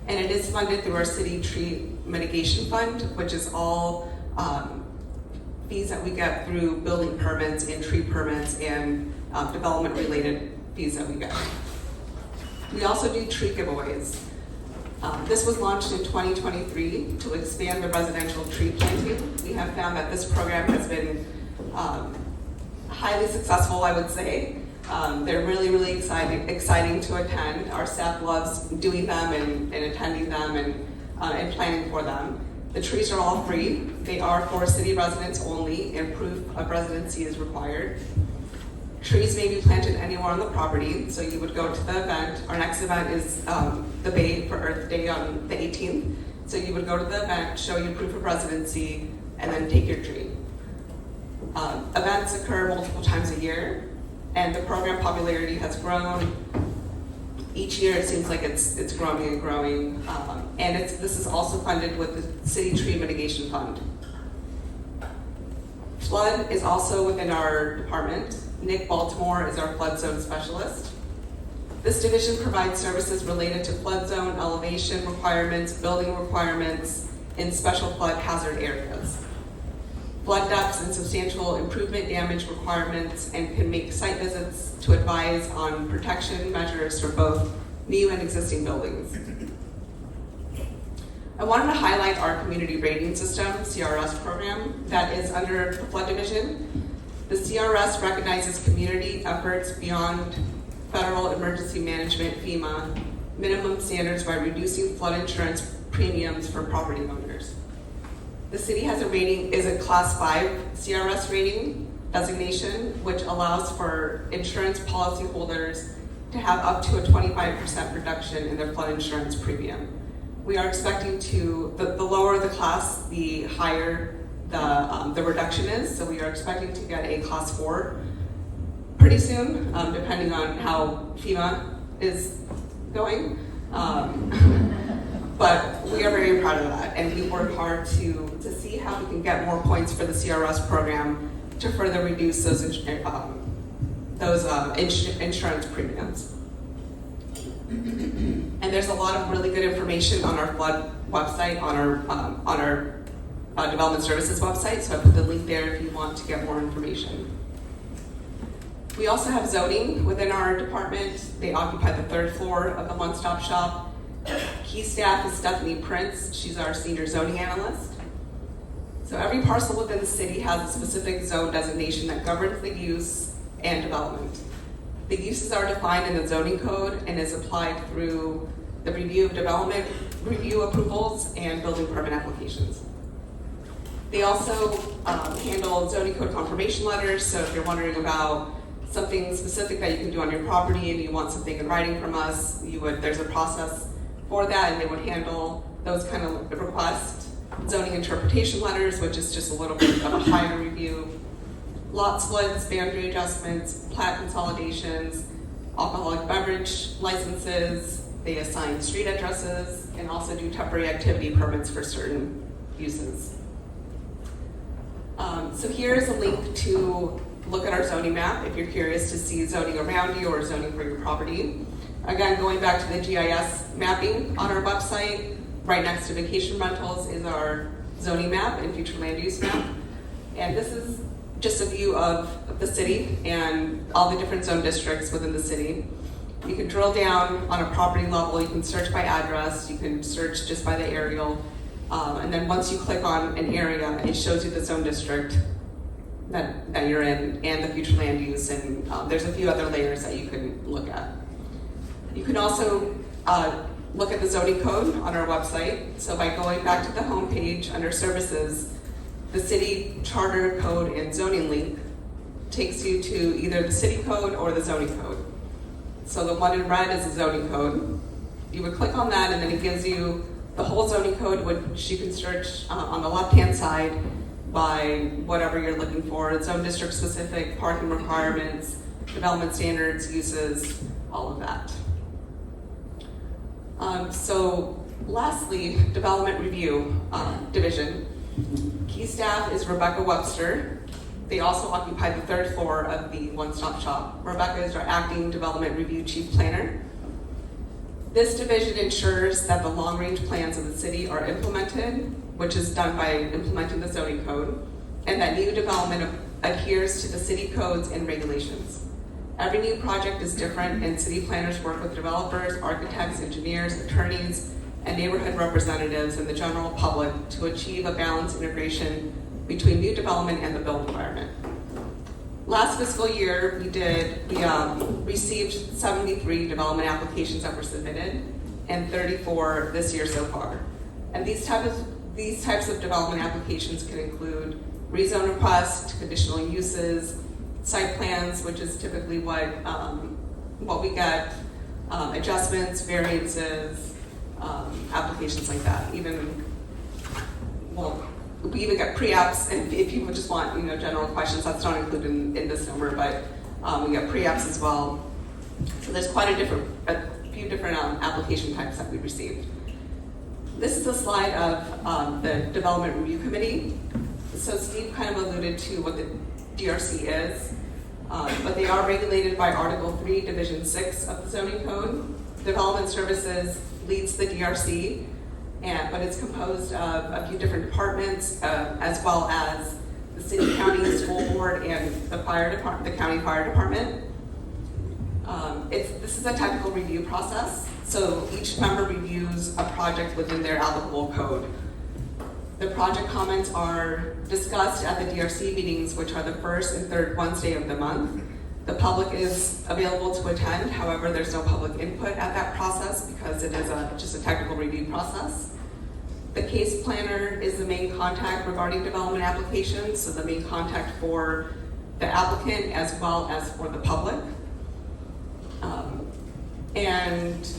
And it is funded through our city tree mitigation fund, which is all fees that we get through building permits and tree permits and development-related fees that we get. We also do tree giveaways. This was launched in 2023 to expand the residential tree planting. We have found that this program has been highly successful, I would say. They're really, really exciting to attend. Our staff loves doing them and attending them and planning for them. The trees are all free. They are for city residents only, and proof of residency is required. Trees may be planted anywhere on the property, so you would go to the event. Our next event is the Bay for Earth Day on the 18th. So you would go to the event, show your proof of residency, and then take your tree. Events occur multiple times a year, and the program popularity has grown. Each year it seems like it's growing and growing, and this is also funded with the City Tree Mitigation Fund. Flood is also within our department. Nick Baltimore is our flood zone specialist. This division provides services related to flood zone elevation requirements, building requirements, in special flood hazard areas. Flood depths and substantial improvement damage requirements, and can make site visits to advise on protection measures for both new and existing buildings. I wanted to highlight our community rating system, CRS program, that is under the flood division. The CRS recognizes community efforts beyond federal emergency management, FEMA, minimum standards by reducing flood insurance premiums for property owners. The city has is a class 5 CRS rating designation, which allows for insurance policyholders to have up to a 25% reduction in their flood insurance premium. We are expecting the lower the class, the higher the reduction is. So we are expecting to get a class 4 pretty soon, depending on how FEMA is going. But we are very proud of that, and we work hard to see how we can get more points for the CRS program to further reduce those insurance premiums. And there's a lot of really good information on our flood website, on our development services website, so I put the link there if you want to get more information. We also have zoning within our department. They occupy the 3rd floor of the one-stop shop. Key staff is Stephanie Prince. She's our senior zoning analyst. So every parcel within the city has a specific zone designation that governs the use and development. The uses are defined in the zoning code and is applied through the review of development, review approvals, and building permit applications. They also handle zoning code confirmation letters, so if you're wondering about something specific that you can do on your property and you want something in writing from us, there's a process for that, and they would handle those kind of requests. Zoning interpretation letters, which is just a little bit of a higher review. Lot splits, boundary adjustments, plat consolidations, alcoholic beverage licenses. They assign street addresses and also do temporary activity permits for certain uses. So here's a link to look at our zoning map if you're curious to see zoning around you or zoning for your property. Again, going back to the GIS mapping on our website, right next to vacation rentals is our zoning map and future land use map. And this is just a view of the city and all the different zone districts within the city. You can drill down on a property level, you can search by address, you can search just by the aerial, and then once you click on an area, it shows you the zone district that you're in and the future land use, and there's a few other layers that you can look at. You can also look at the zoning code on our website. So by going back to the home page under services, the city charter code and zoning link takes you to either the city code or the zoning code. So the one in red is the zoning code. You would click on that and then it gives you the whole zoning code, which you can search on the left-hand side by whatever you're looking for, zone district specific, parking requirements, development standards, uses, all of that. So lastly, development review division. Key staff is Rebecca Webster. They also occupy the 3rd floor of the one-stop shop. Rebecca is our acting development review chief planner. This division ensures that the long-range plans of the city are implemented, which is done by implementing the zoning code, and that new development adheres to the city codes and regulations. Every new project is different, and city planners work with developers, architects, engineers, attorneys, and neighborhood representatives and the general public to achieve a balanced integration between new development and the built environment. Last fiscal year, we received 73 development applications that were submitted, and 34 this year so far. And these types of development applications can include rezone requests, conditional uses, site plans, which is typically what we get, adjustments, variances, applications like that. We even get pre-apps, and if people just want general questions, that's not included in this number, but we get pre-apps as well. So there's quite a few different application types that we received. This is a slide of the Development Review Committee. So Steve kind of alluded to what the DRC is, but they are regulated by Article 3, Division 6 of the Zoning Code. Development Services leads the DRC. but it's composed of a few different departments, as well as the city, county, school board, and the fire department, the county fire department. This is a technical review process, so each member reviews a project within their applicable code. The project comments are discussed at the DRC meetings, which are the first and third Wednesday of the month. The public is available to attend, however, there's no public input at that process because it is just a technical review process. The case planner is the main contact regarding development applications, so the main contact for the applicant as well as for the public. And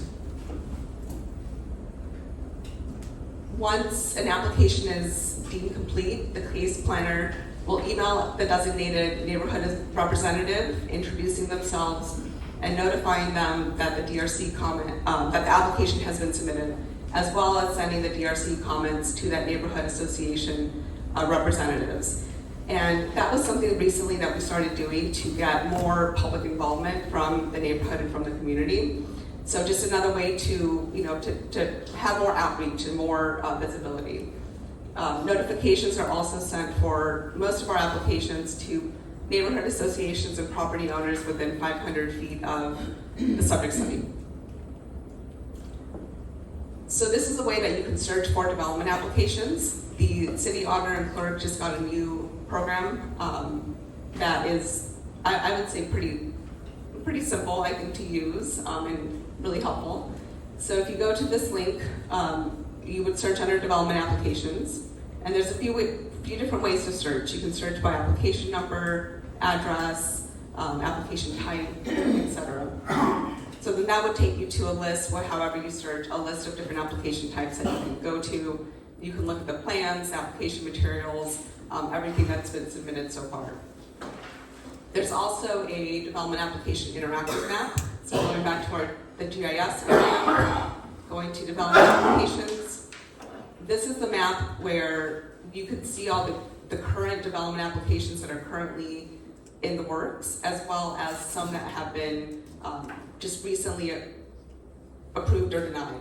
once an application is deemed complete, the case planner will email the designated neighborhood representative, introducing themselves and notifying them that the DRC comment, that the application has been submitted, as well as sending the DRC comments to that neighborhood association representatives. And that was something recently that we started doing to get more public involvement from the neighborhood and from the community. So just another way to, to have more outreach and more visibility. Notifications are also sent for most of our applications to neighborhood associations and property owners within 500 feet of the subject study. So this is a way that you can search for development applications. The city auditor and clerk just got a new program that is, I would say, pretty simple, I think, to use and really helpful. So if you go to this link, you would search under development applications, and there's a few different ways to search. You can search by application number, address, application type, etc. So then that would take you to a list, however you search, a list of different application types that you can go to. You can look at the plans, application materials, everything that's been submitted so far. There's also a development application interactive map. So going back to the GIS area, going to development applications. This is the map where you can see all the current development applications that are currently in the works, as well as some that have been just recently approved or denied.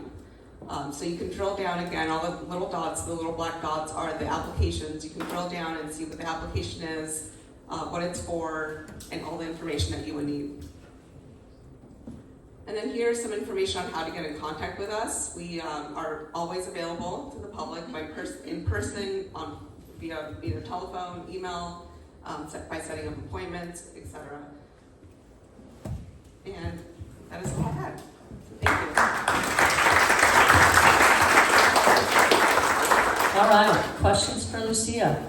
So you can drill down again, all the little dots, the little black dots are the applications. You can drill down and see what the application is, what it's for, and all the information that you would need. And then here's some information on how to get in contact with us. We are always available to the public in person, via either telephone, email, by setting up appointments, etc. And that is all I had. Thank you. All right, questions for Lucia?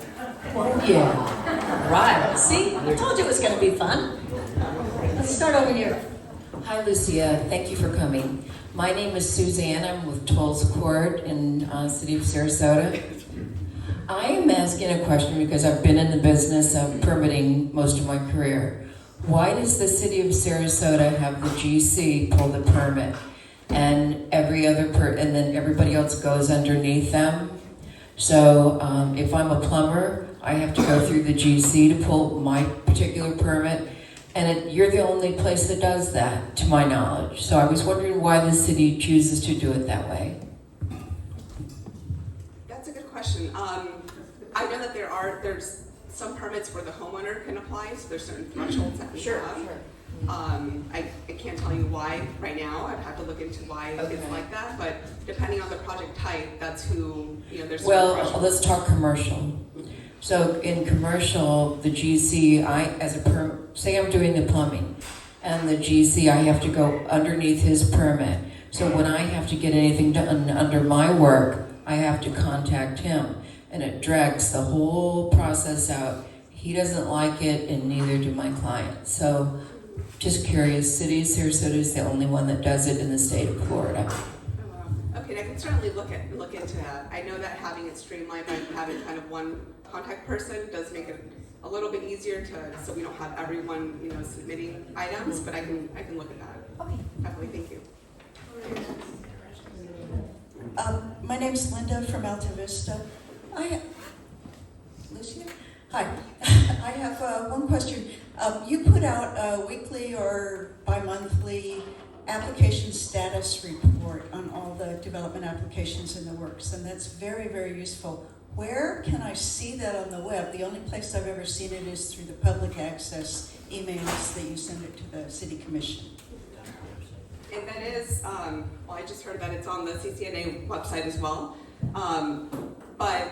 Oh yeah, right. See, I told you it was gonna be fun. Let's start over here. Hi, Lucia. Thank you for coming. My name is Suzanne. I'm with Tolls Court in City of Sarasota. I am asking a question because I've been in the business of permitting most of my career. Why does the City of Sarasota have the GC pull the permit and and then everybody else goes underneath them? So if I'm a plumber, I have to go through the GC to pull my particular permit. And you're the only place that does that, to my knowledge. So I was wondering why the city chooses to do it that way. That's a good question. I know that there's some permits where the homeowner can apply, so there's certain thresholds that we have. I can't tell you why right now. I'd have to look into why it's like that. But depending on the project type, that's who, there's certain thresholds. Let's talk commercial. So in commercial, the GC, say I'm doing the plumbing, and the GC, I have to go underneath his permit. So when I have to get anything done under my work, I have to contact him, and it drags the whole process out. He doesn't like it, and neither do my client. So just curious, City of Sarasota is the only one that does it in the state of Florida. Okay, I can certainly look into that. I know that having it streamlined by having kind of one contact person does make it a little bit easier so we don't have everyone, submitting items, but I can look at that. Okay. Definitely, thank you. My name's Linda from Alta Vista. Lucia? Hi. I have one question. You put out weekly or bi-monthly application status report on all the development applications in the works, and that's very, very useful. Where can I see that on the web? The only place I've ever seen it is through the public access emails that you send it to the city commission. And that is, well, I just heard that it's on the CCNA website as well. But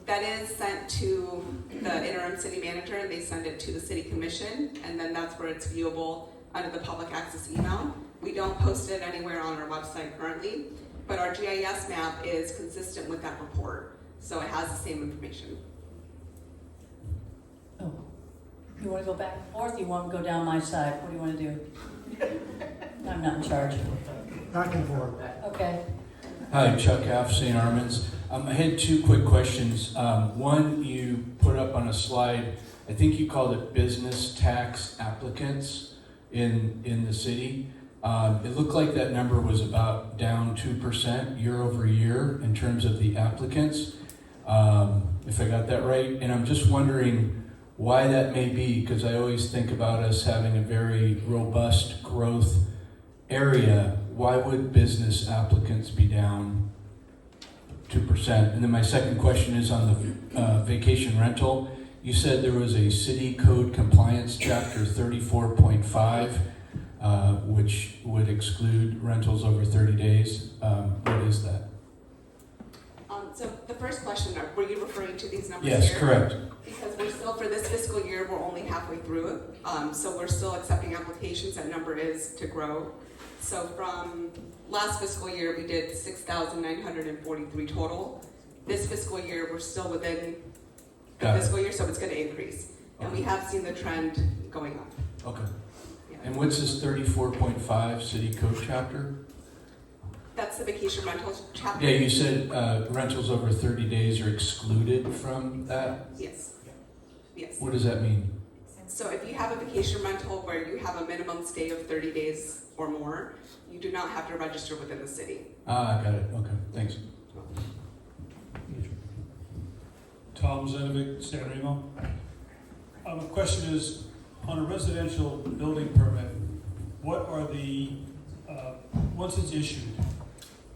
that is sent to the interim city manager, and they send it to the city commission, and then that's where it's viewable under the public access email. We don't post it anywhere on our website currently, but our GIS map is consistent with that report, so it has the same information. Oh, you want to go back and forth? You want to go down my side? What do you want to do? I'm not in charge. Back and forth. Okay. Hi, Chuck F., St. Armand's. I had two quick questions. One, you put up on a slide, I think you called it business tax applicants in the city. It looked like that number was about down 2% year over year in terms of the applicants, if I got that right. And I'm just wondering why that may be, because I always think about us having a very robust growth area. Why would business applicants be down 2%? And then my second question is on the vacation rental. You said there was a city code compliance chapter 34.5, which would exclude rentals over 30 days. What is that? So the first question, were you referring to these numbers Yes, here? correct. Because we're still, for this fiscal year, we're only halfway through it. So we're still accepting applications. That number is to grow. So from last fiscal year, we did 6,943 total. This fiscal year, we're still within the fiscal year, so it's going to increase. And we have seen the trend going up. Okay. Yeah. And what's this 34.5 city code chapter? That's the vacation rentals chapter. Yeah, you said rentals over 30 days are excluded from that? Yes. Yes. What does that mean? So if you have a vacation rental where you have a minimum stay of 30 days or more, you do not have to register within the city. Ah, got it. Okay, thanks. Tom Zenovic, San Remo. The question is, on a residential building permit, what are the, once it's issued,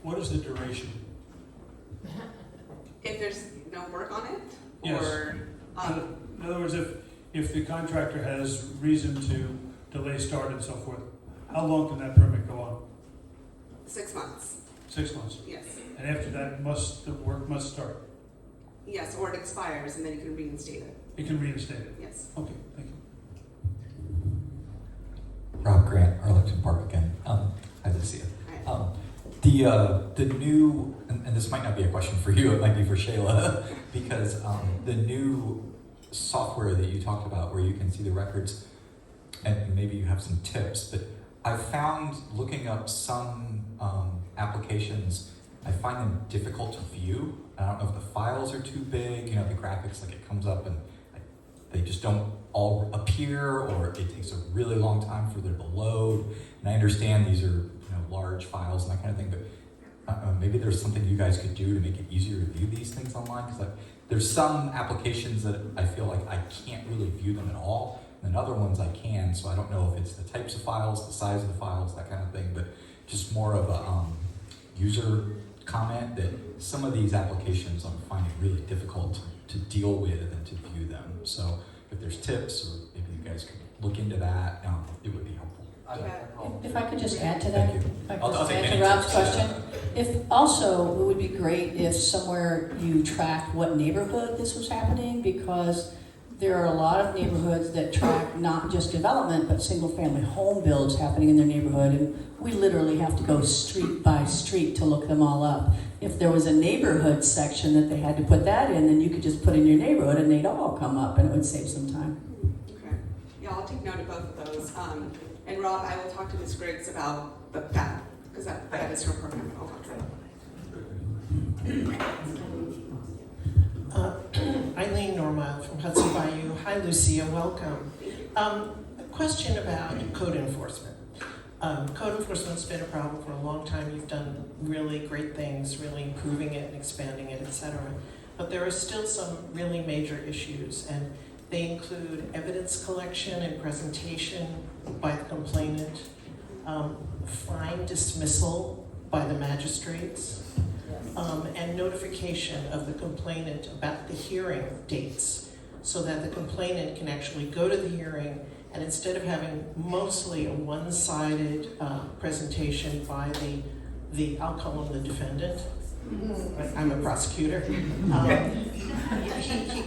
what is the duration? If there's no work on it? Yes. Or, in other words, if the contractor has reason to delay start and so forth, how long can that permit go on? 6 months. 6 months? Yes. And after that, the work must start? Yes, or it expires and then you can reinstate it. You can reinstate it? Yes. Okay, thank you. Rob Grant, Arlington Park again. Hi, Lucia. The new, and this might not be a question for you, it might be for Shayla, because the new software that you talked about where you can see the records, and maybe you have some tips, but I found looking up some applications, I find them difficult to view. I don't know if the files are too big, you know, the graphics, like it comes up and they just don't all appear, or it takes a really long time for them to load. And I understand these are, you know, large files and that kind of thing, but maybe there's something you guys could do to make it easier to view these things online, because there's some applications that I feel like I can't really view them at all, and other ones I can, so I don't know if it's the types of files, the size of the files, that kind of thing, but just more of a user comment that some of these applications I'm finding really difficult to deal with and to view them. So if there's tips, or maybe you guys could look into that, it would be helpful. If I could just add to that, Thank you. if I could I'll just take add any to Rob's tips. question. If also, it would be great if somewhere you tracked what neighborhood this was happening, because there are a lot of neighborhoods that track not just development, but single-family home builds happening in their neighborhood, and we literally have to go street by street to look them all up. If there was a neighborhood section that they had to put that in, then you could just put in your neighborhood and they'd all come up, and it would save some time. Okay. Yeah, I'll take note of both of those. And Rob, I will talk to Ms. Griggs about that, because that is her program. I'll talk to her. Eileen Normile from Hudson Bayou. Hi, Lucia. Welcome. A question about code enforcement. Code enforcement's been a problem for a long time. You've done really great things, really improving it and expanding it, etc. But there are still some really major issues, and they include evidence collection and presentation by the complainant, fine dismissal by the magistrates, and notification of the complainant about the hearing dates, so that the complainant can actually go to the hearing, and instead of having mostly a one-sided presentation by the I'll call him the defendant, I'm a prosecutor, he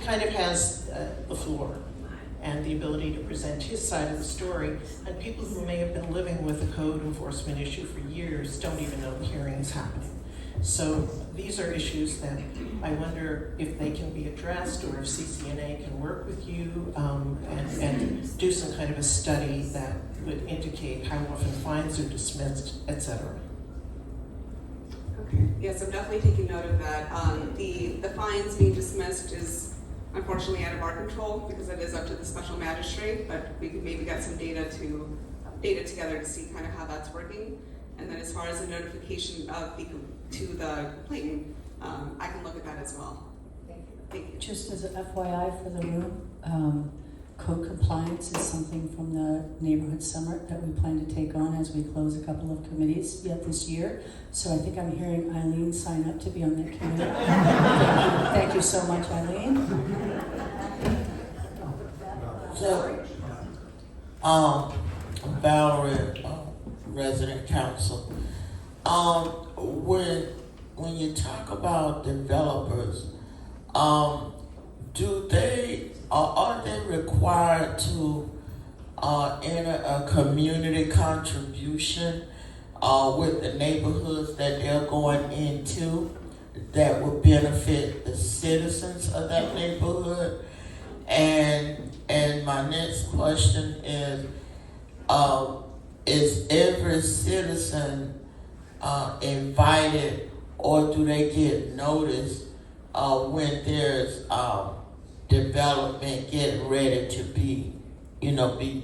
kind of has the floor and the ability to present his side of the story, and people who may have been living with a code enforcement issue for years don't even know the hearing is happening. So these are issues that I wonder if they can be addressed, or if CCNA can work with you and do some kind of a study that would indicate how often fines are dismissed, etc. Okay. Yes, I'm definitely taking note of that. The fines being dismissed is unfortunately out of our control because it is up to the special magistrate, but we could maybe get some data together to see kind of how that's working. And then as far as the notification of to the complainant, I can look at that as well. Thank you. Just as an FYI for the room, code compliance is something from the neighborhood summit that we plan to take on as we close a couple of committees yet this year. So I think I'm hearing Eileen sign up to be on that committee. Thank you so much, Eileen. So, Valerie, resident council. When you talk about developers, are they required to enter a community contribution with the neighborhoods that they're going into that would benefit the citizens of that neighborhood? And my next question is every citizen invited, or do they get notice when there's development getting ready to be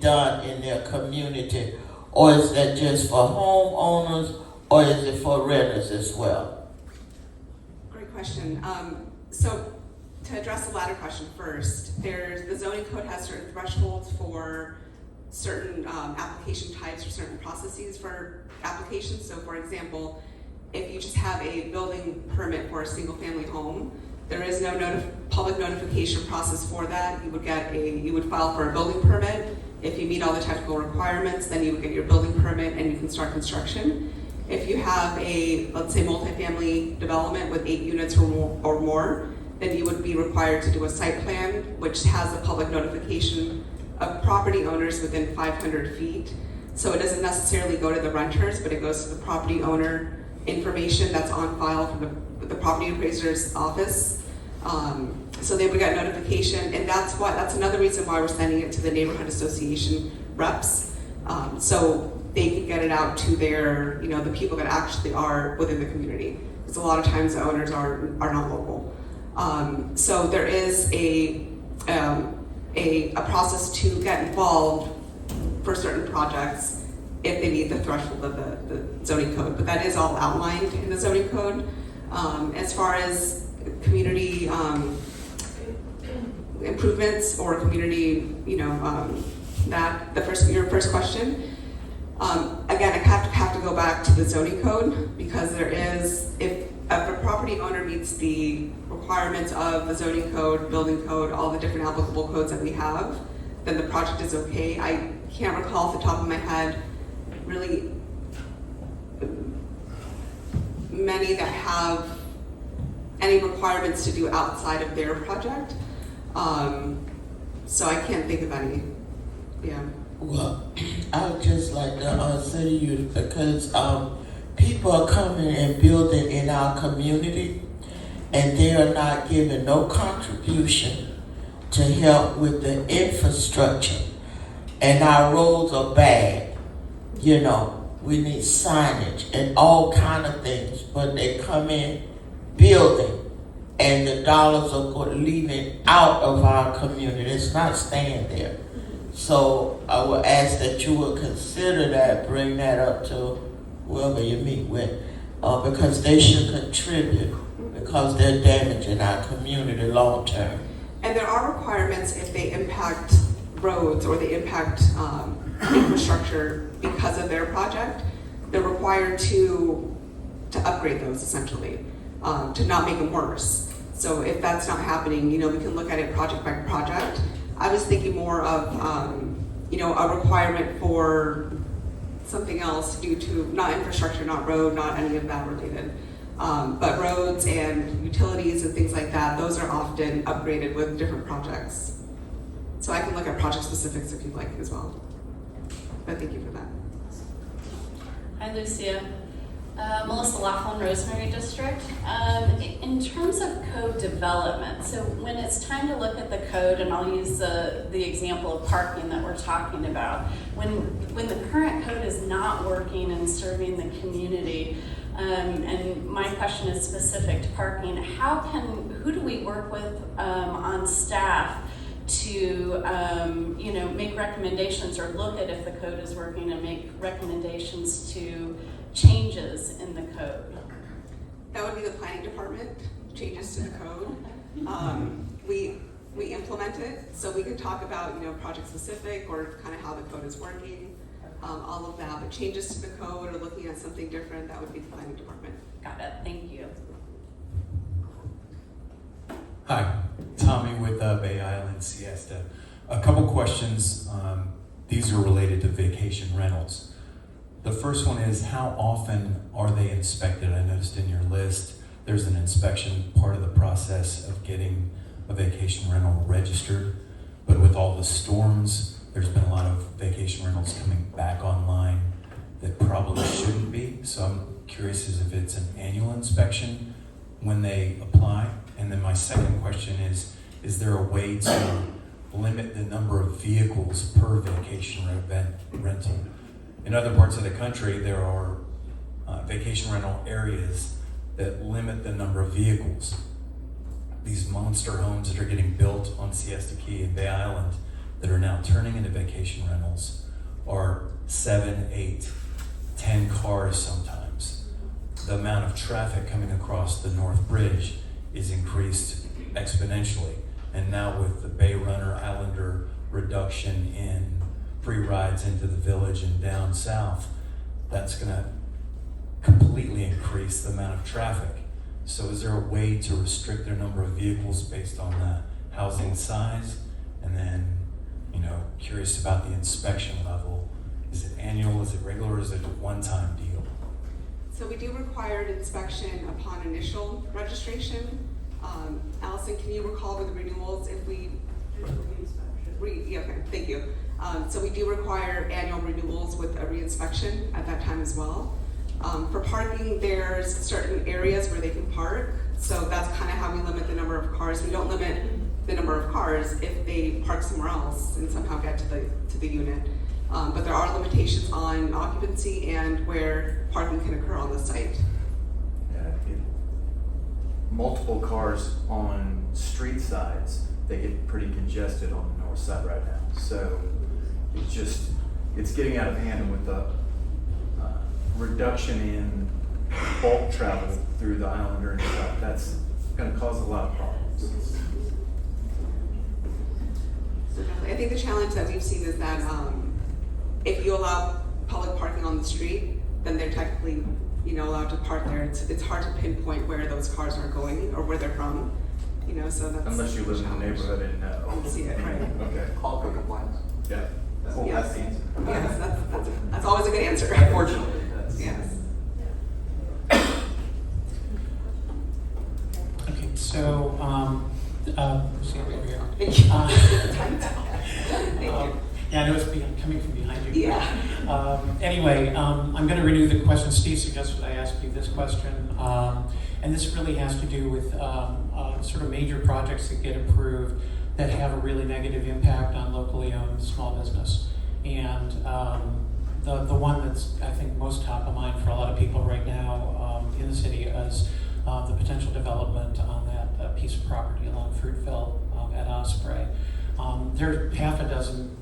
done in their community? Or is that just for homeowners, or is it for renters as well? Great question. So to address the latter question first, the zoning code has certain thresholds for certain application types or certain processes for applications. So for example, if you just have a building permit for a single family home, there is no public notification process for that. You would file for a building permit. If you meet all the technical requirements, then you would get your building permit and you can start construction. If you have a, let's say, multifamily development with 8 units or more, then you would be required to do a site plan, which has a public notification of property owners within 500 feet. So it doesn't necessarily go to the renters, but it goes to the property owner information that's on file from the property appraiser's office. So they would get notification, and that's another reason why we're sending it to the neighborhood association reps, so they can get it out to their, the people that actually are within the community. Because a lot of times the owners are not local. So there is a process to get involved for certain projects if they meet the threshold of the zoning code, but that is all outlined in the zoning code. As far as community improvements or community, your first question. Again, I have to go back to the zoning code, because if a property owner meets the requirements of the zoning code, building code, all the different applicable codes that we have, then the project is okay. I can't recall off the top of my head really many that have any requirements to do outside of their project. So I can't think of any. Yeah. Well, I would just like to say to you, because people are coming and building in our community, and they are not giving no contribution to help with the infrastructure. And our roads are bad. We need signage and all kind of things, but they come in building, and the dollars are leaving out of our community. It's not staying there. So I would ask that you would consider that, bring that up to whoever you meet with, because they should contribute, because they're damaging our community long term. And there are requirements if they impact roads or they impact infrastructure because of their project, they're required to upgrade those essentially, to not make them worse. So if that's not happening, we can look at it project by project. I was thinking more of, a requirement for something else due to not infrastructure, not road, not any of that related. But roads and utilities and things like that, those are often upgraded with different projects. So I can look at project specifics if you'd like as well. But thank you for that. Hi, Lucia. Melissa Laughlin, Rosemary District. In terms of code development, so when it's time to look at the code, and I'll use the example of parking that we're talking about, when the current code is not working and serving the community, and my question is specific to parking, who do we work with on staff to make recommendations or look at if the code is working and make recommendations to changes in the code? That would be the planning department, changes to the code. We implement it, so we can talk about project specific or kind of how the code is working, all of that. But changes to the code or looking at something different, that would be the planning department. Got it, thank you. Hi, Tommy with Bay Island Siesta. A couple questions. These are related to vacation rentals. The first one is, how often are they inspected? I noticed in your list there's an inspection part of the process of getting a vacation rental registered, but with all the storms, there's been a lot of vacation rentals coming back online that probably shouldn't be. So I'm curious as if it's an annual inspection when they apply. And then my second question is there a way to limit the number of vehicles per vacation rental? In other parts of the country, there are vacation rental areas that limit the number of vehicles. These monster homes that are getting built on Siesta Key and Bay Island that are now turning into vacation rentals are 7, 8, 10 cars sometimes. The amount of traffic coming across the North Bridge is increased exponentially. And now with the Bay Runner Islander reduction in free rides into the village and down south, that's gonna completely increase the amount of traffic. So is there a way to restrict their number of vehicles based on the housing size? And then, curious about the inspection level. Is it annual, is it regular, or is it a one-time deal? So we do required inspection upon initial registration. Allison, can you recall with renewals if we... Yeah, okay, thank you. So we do require annual renewals with a re-inspection at that time as well. For parking, there's certain areas where they can park. So that's kind of how we limit the number of cars. We don't limit the number of cars if they park somewhere else and somehow get to the unit. But there are limitations on occupancy and where parking can occur on the site. Multiple cars on street sides, they get pretty congested on the north side right now. So it's getting out of hand, and with the reduction in bulk travel through the Islander and stuff, that's going to cause a lot of problems. I think the challenge that we've seen is that if you allow public parking on the street, then they're technically allowed to park there. It's hard to pinpoint where those cars are going or where they're from. So that's unless you live in the neighborhood and know. See it, right? Okay. Call code compliance. Yeah. Cool. Yes. That's the answer. Yes, that's always a good answer. Unfortunately, that's... Yes. Okay, so, see over here. Thank you. Yeah, I know it's coming from behind you. Yeah. Anyway, I'm going to renew the question. Steve suggested I ask you this question. And this really has to do with sort of major projects that get approved that have a really negative impact on locally owned small business. And the one that's, I think, most top of mind for a lot of people right now in the city is the potential development on that piece of property along Fruitville at Osprey. There are half a dozen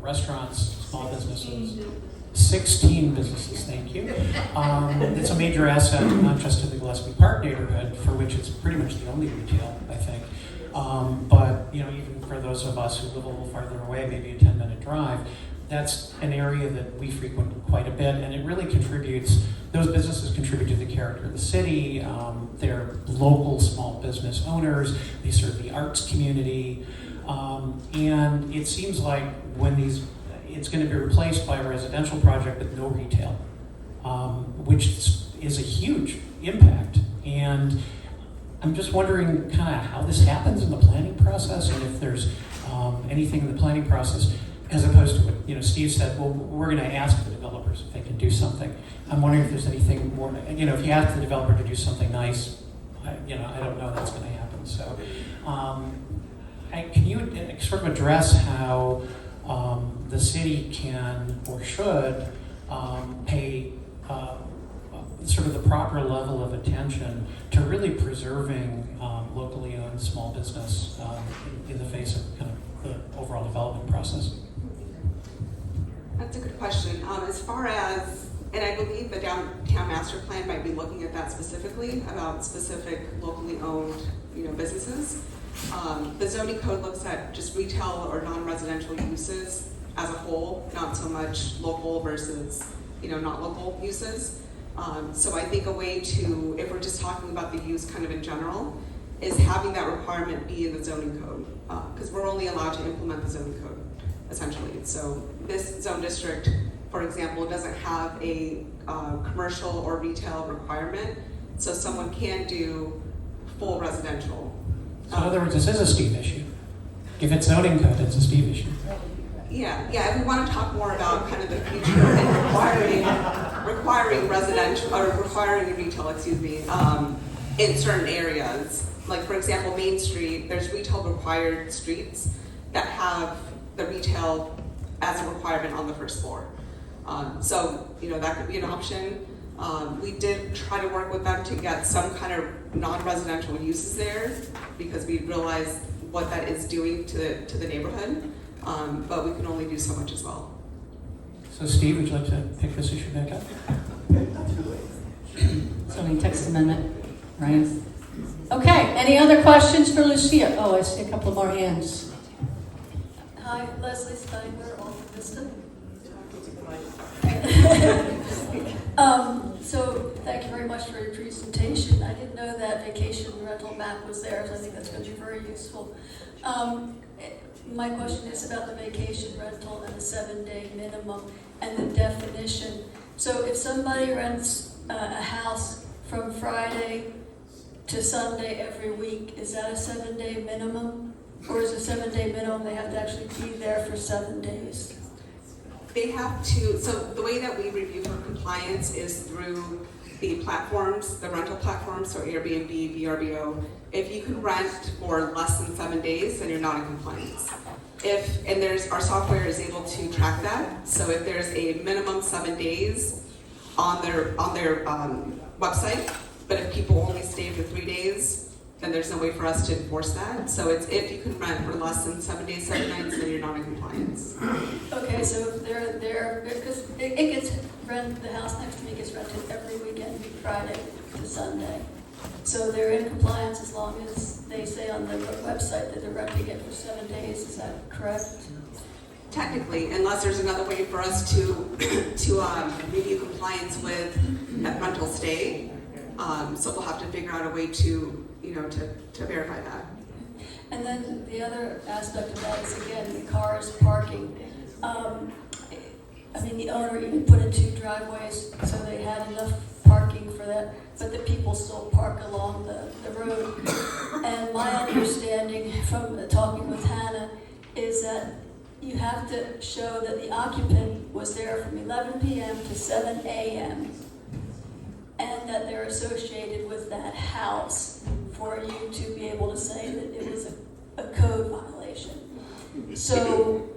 restaurants, small businesses. 16 businesses, thank you. It's a major asset, not just to the Gillespie Park neighborhood, for which it's pretty much the only retail, I think, But, you know, even for those of us who live a little farther away, maybe a 10-minute drive, that's an area that we frequent quite a bit, and it really contributes, those businesses contribute to the character of the city. They're local small business owners, they serve the arts community, and it seems like when it's going to be replaced by a residential project with no retail, which is a huge impact. And I'm just wondering kind of how this happens in the planning process, and if there's anything in the planning process, as opposed to what, you know, Steve said, well, we're going to ask the developers if they can do something. I'm wondering if there's anything more, you know, if you ask the developer to do something nice, I don't know that's going to happen. So can you sort of address how the city can or should pay sort of the proper level of attention to really preserving locally owned small business in the face of kind of the overall development process? That's a good question. As far as, and I believe the downtown master plan might be looking at that specifically, about specific locally owned, you know, businesses. The zoning code looks at just retail or non-residential uses as a whole, not so much local versus, you know, not local uses. So I think a way to, if we're just talking about the use kind of in general, is having that requirement be in the zoning code, because we're only allowed to implement the zoning code, essentially. So this zone district, for example, doesn't have a commercial or retail requirement, so someone can do full residential. So in other words, this is a Steve issue. If it's zoning code, it's a Steve issue. Yeah, if we want to talk more about kind of the future and requiring residential, or requiring retail, in certain areas. Like, for example, Main Street, there's retail required streets that have the retail as a requirement on the first floor. So, you know, that could be an option. We did try to work with them to get some kind of non-residential uses there, because we realized what that is doing to the neighborhood. But we can only do so much as well. So Steve, would you like to pick this issue back up? Zoning text amendment, Ryan? Okay, any other questions for Lucia? Oh, I see a couple more hands. Hi, Leslie Steinberg, Alta Vista. So thank you very much for your presentation. I didn't know that vacation rental map was there, so I think that's going to be very useful. My question is about the vacation rental and the 7-day minimum and the definition. So if somebody rents a house from Friday to Sunday every week, is that a 7-day minimum? Or is a 7-day minimum they have to actually be there for 7 days? They have to, so the way that we review for compliance is through the platforms, the rental platforms, so Airbnb, VRBO. If you can rent for less than 7 days, then you're not in compliance. Our software is able to track that. So if there's a minimum 7 days on their website, but if people only stay for 3 days, then there's no way for us to enforce that. So it's if you can rent for less than 7 days, 7 nights, then you're not in compliance. Okay, so if they're there, because it gets rented, the house next to me gets rented every weekend, Friday to Sunday. So they're in compliance as long as they say on the website that they're renting it for 7 days, is that correct? Technically, unless there's another way for us to review compliance with that rental stay. So we'll have to figure out a way to, to verify that. And then the other aspect of that is, again, the cars parking. The owner even put in 2 driveways, so they had enough parking for that, but the people still park along the road. And my understanding from talking with Hannah is that you have to show that the occupant was there from 11 p.m. to 7 a.m. and that they're associated with that house for you to be able to say that it was a code violation. So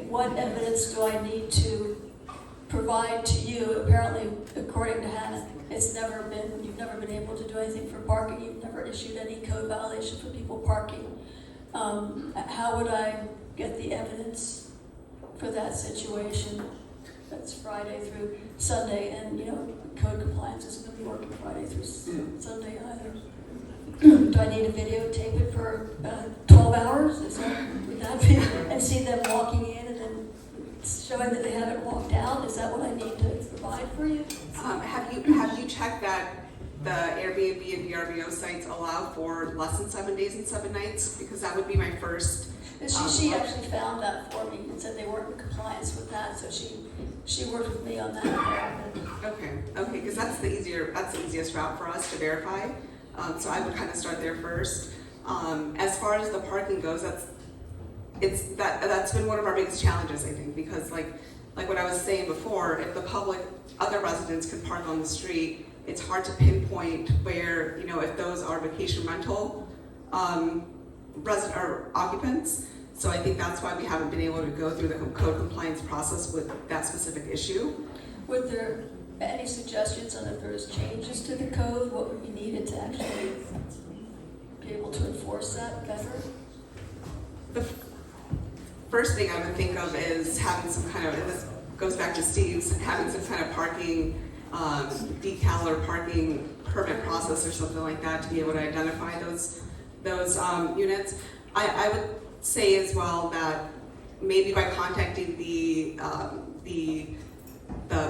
what evidence do I need to provide to you? Apparently, according to Hannah, you've never been able to do anything for parking. You've never issued any code violation for people parking. How would I get the evidence for that situation? That's Friday through Sunday, and code compliance isn't going to be working Friday through Sunday either. Do I need to videotape it for see them walking in and then showing that they haven't walked out? Is that what I need to provide for you? Have you checked that the Airbnb and VRBO sites allow for less than 7 days and 7 nights? Because that would be my first. She actually found that for me and said they weren't in compliance with that, so she worked with me on that. Okay, because that's the easiest route for us to verify. So I would kind of start there first. As far as the parking goes, that's been one of our biggest challenges, I think, because like what I was saying before, if the public, other residents can park on the street, it's hard to pinpoint where, if those are vacation rental resident or occupants. So I think that's why we haven't been able to go through the code compliance process with that specific issue. Would there any suggestions on if there's changes to the code, what would be needed to actually be able to enforce that better? The first thing I would think of is having some kind of, and this goes back to Steve's, having some kind of parking decal or parking permit process or something like that to be able to identify those units. I would say as well that maybe by contacting the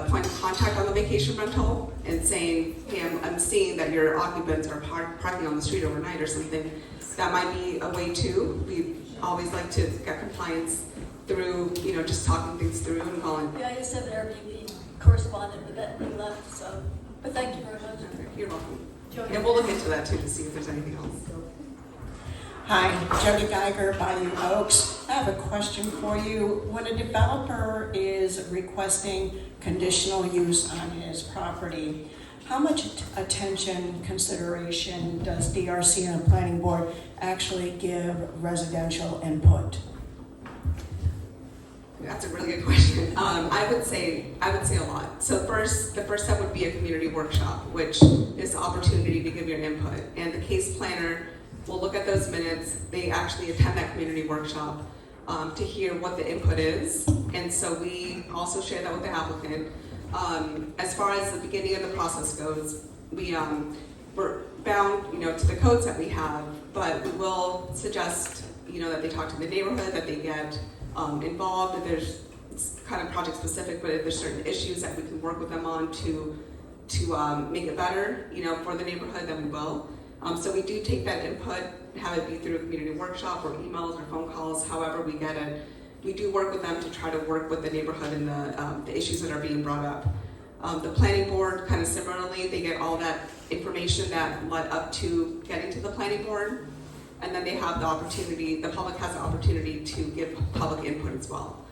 point of contact on the vacation rental and saying, hey, I'm seeing that your occupants are parking on the street overnight or something, that might be a way too. We always like to get compliance through, just talking things through and calling. Yeah, I used to have an Airbnb correspondent, but that we left, so, but thank you very much. You're welcome. And we'll look into that too to see if there's anything else. Hi, Jody Geiger, Bayou Oaks. I have a question for you. When a developer is requesting conditional use on his property, how much attention, consideration does DRC and the planning board actually give residential input? That's a really good question. I would say a lot. So the first step would be a community workshop, which is the opportunity to give your input. And the case planner will look at those minutes. They actually attend that community workshop to hear what the input is. And so we also share that with the applicant. As far as the beginning of the process goes, we're bound, to the codes that we have, but we will suggest, that they talk to the neighborhood, that they get involved. If there's, it's kind of project specific, but if there's certain issues that we can work with them on to make it better, for the neighborhood, then we will. So we do take that input, have it be through a community workshop or emails or phone calls, however we get it. We do work with them to try to work with the neighborhood and the issues that are being brought up. The planning board, kind of similarly, they get all that information that led up to getting to the planning board. And then they have the opportunity, the public has the opportunity to give public input as well.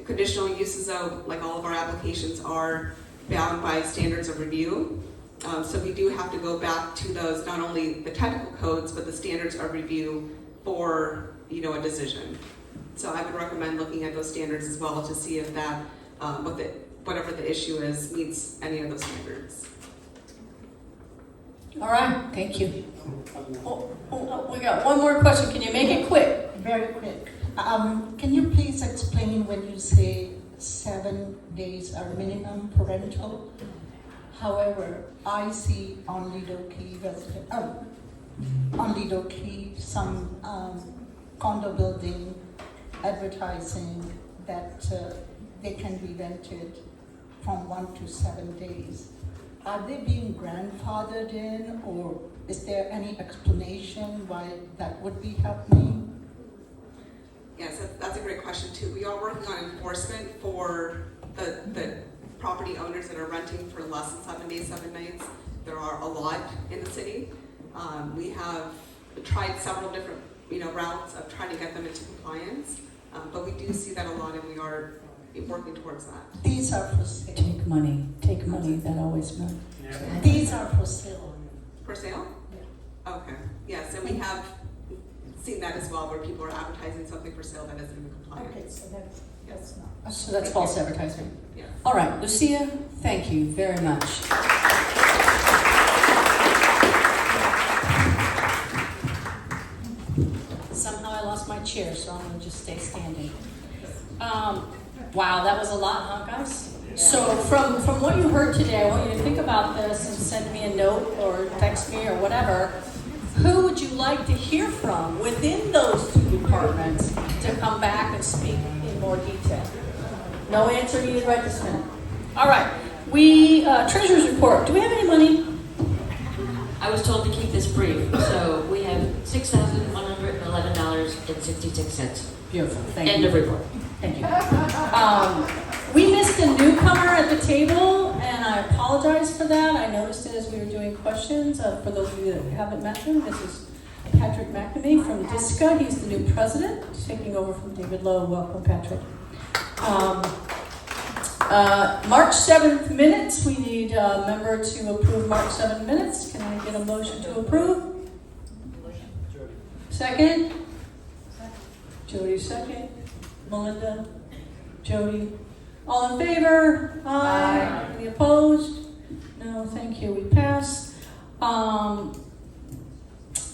Conditional uses, though, like all of our applications, are bound by standards of review. So we do have to go back to those, not only the technical codes, but the standards of review for, a decision. So I would recommend looking at those standards as well to see if that, whatever the issue is, meets any of those standards. All right, thank you. We got one more question. Can you make it quick? Very quick. Can you please explain when you say 7 days are minimum parental? However, I see on Lido Key some condo building advertising that they can be rented from 1 to 7 days. Are they being grandfathered in, or is there any explanation why that would be happening? Yes, that's a great question too. We are working on enforcement for the property owners that are renting for less than 7 days, 7 nights. There are a lot in the city. We have tried several different routes of trying to get them into compliance, but we do see that a lot, and we are working towards that. These are for sale. Take money, that always meant. Yeah. These are for sale. For sale? Yeah. Okay. Yes, and we have seen that as well, where people are advertising something for sale that isn't in compliance. Okay, so that's not. So that's false advertising. Yeah. All right, Lucia, thank you very much. Somehow I lost my chair, so I'm going to just stay standing. Wow, that was a lot, huh, guys? So from what you heard today, I want you to think about this and send me a note or text me or whatever. Who would you like to hear from within those two departments to come back and speak in more detail. No answer needed right this minute. All right, treasurer's report. Do we have any money? I was told to keep this brief, so we have $6,111.66. Beautiful, thank you. End of report. Thank you. We missed a newcomer at the table, and I apologize for that. I noticed it as we were doing questions. For those of you that haven't met him, this is Patrick McNamee from DISCA. He's the new president, taking over from David Lowe. Welcome, Patrick. March 7th minutes. We need a member to approve March 7th minutes. Can I get a motion to approve? Second? Jody, second. Melinda? Jody? All in favor? Aye. Any opposed? No, thank you. We pass.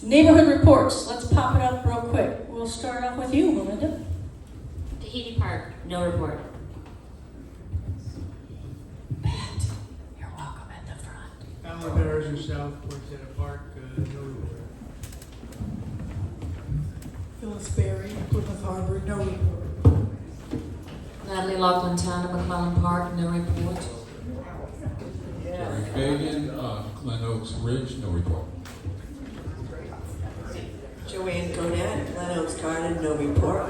Neighborhood reports. Let's pop it up real quick. We'll start off with you, Melinda. Tahiti Park, no report. You're welcome at the front. Allen Bears or South Poinsettia Park, no report. Phyllis Berry, Plymouth Harbor, no report. Natalie Laughlin Town of McClellan Park, no report. Terry Fagan, Glen Oaks Ridge, no report. Joanne Godet, Glen Oaks Garden, no report.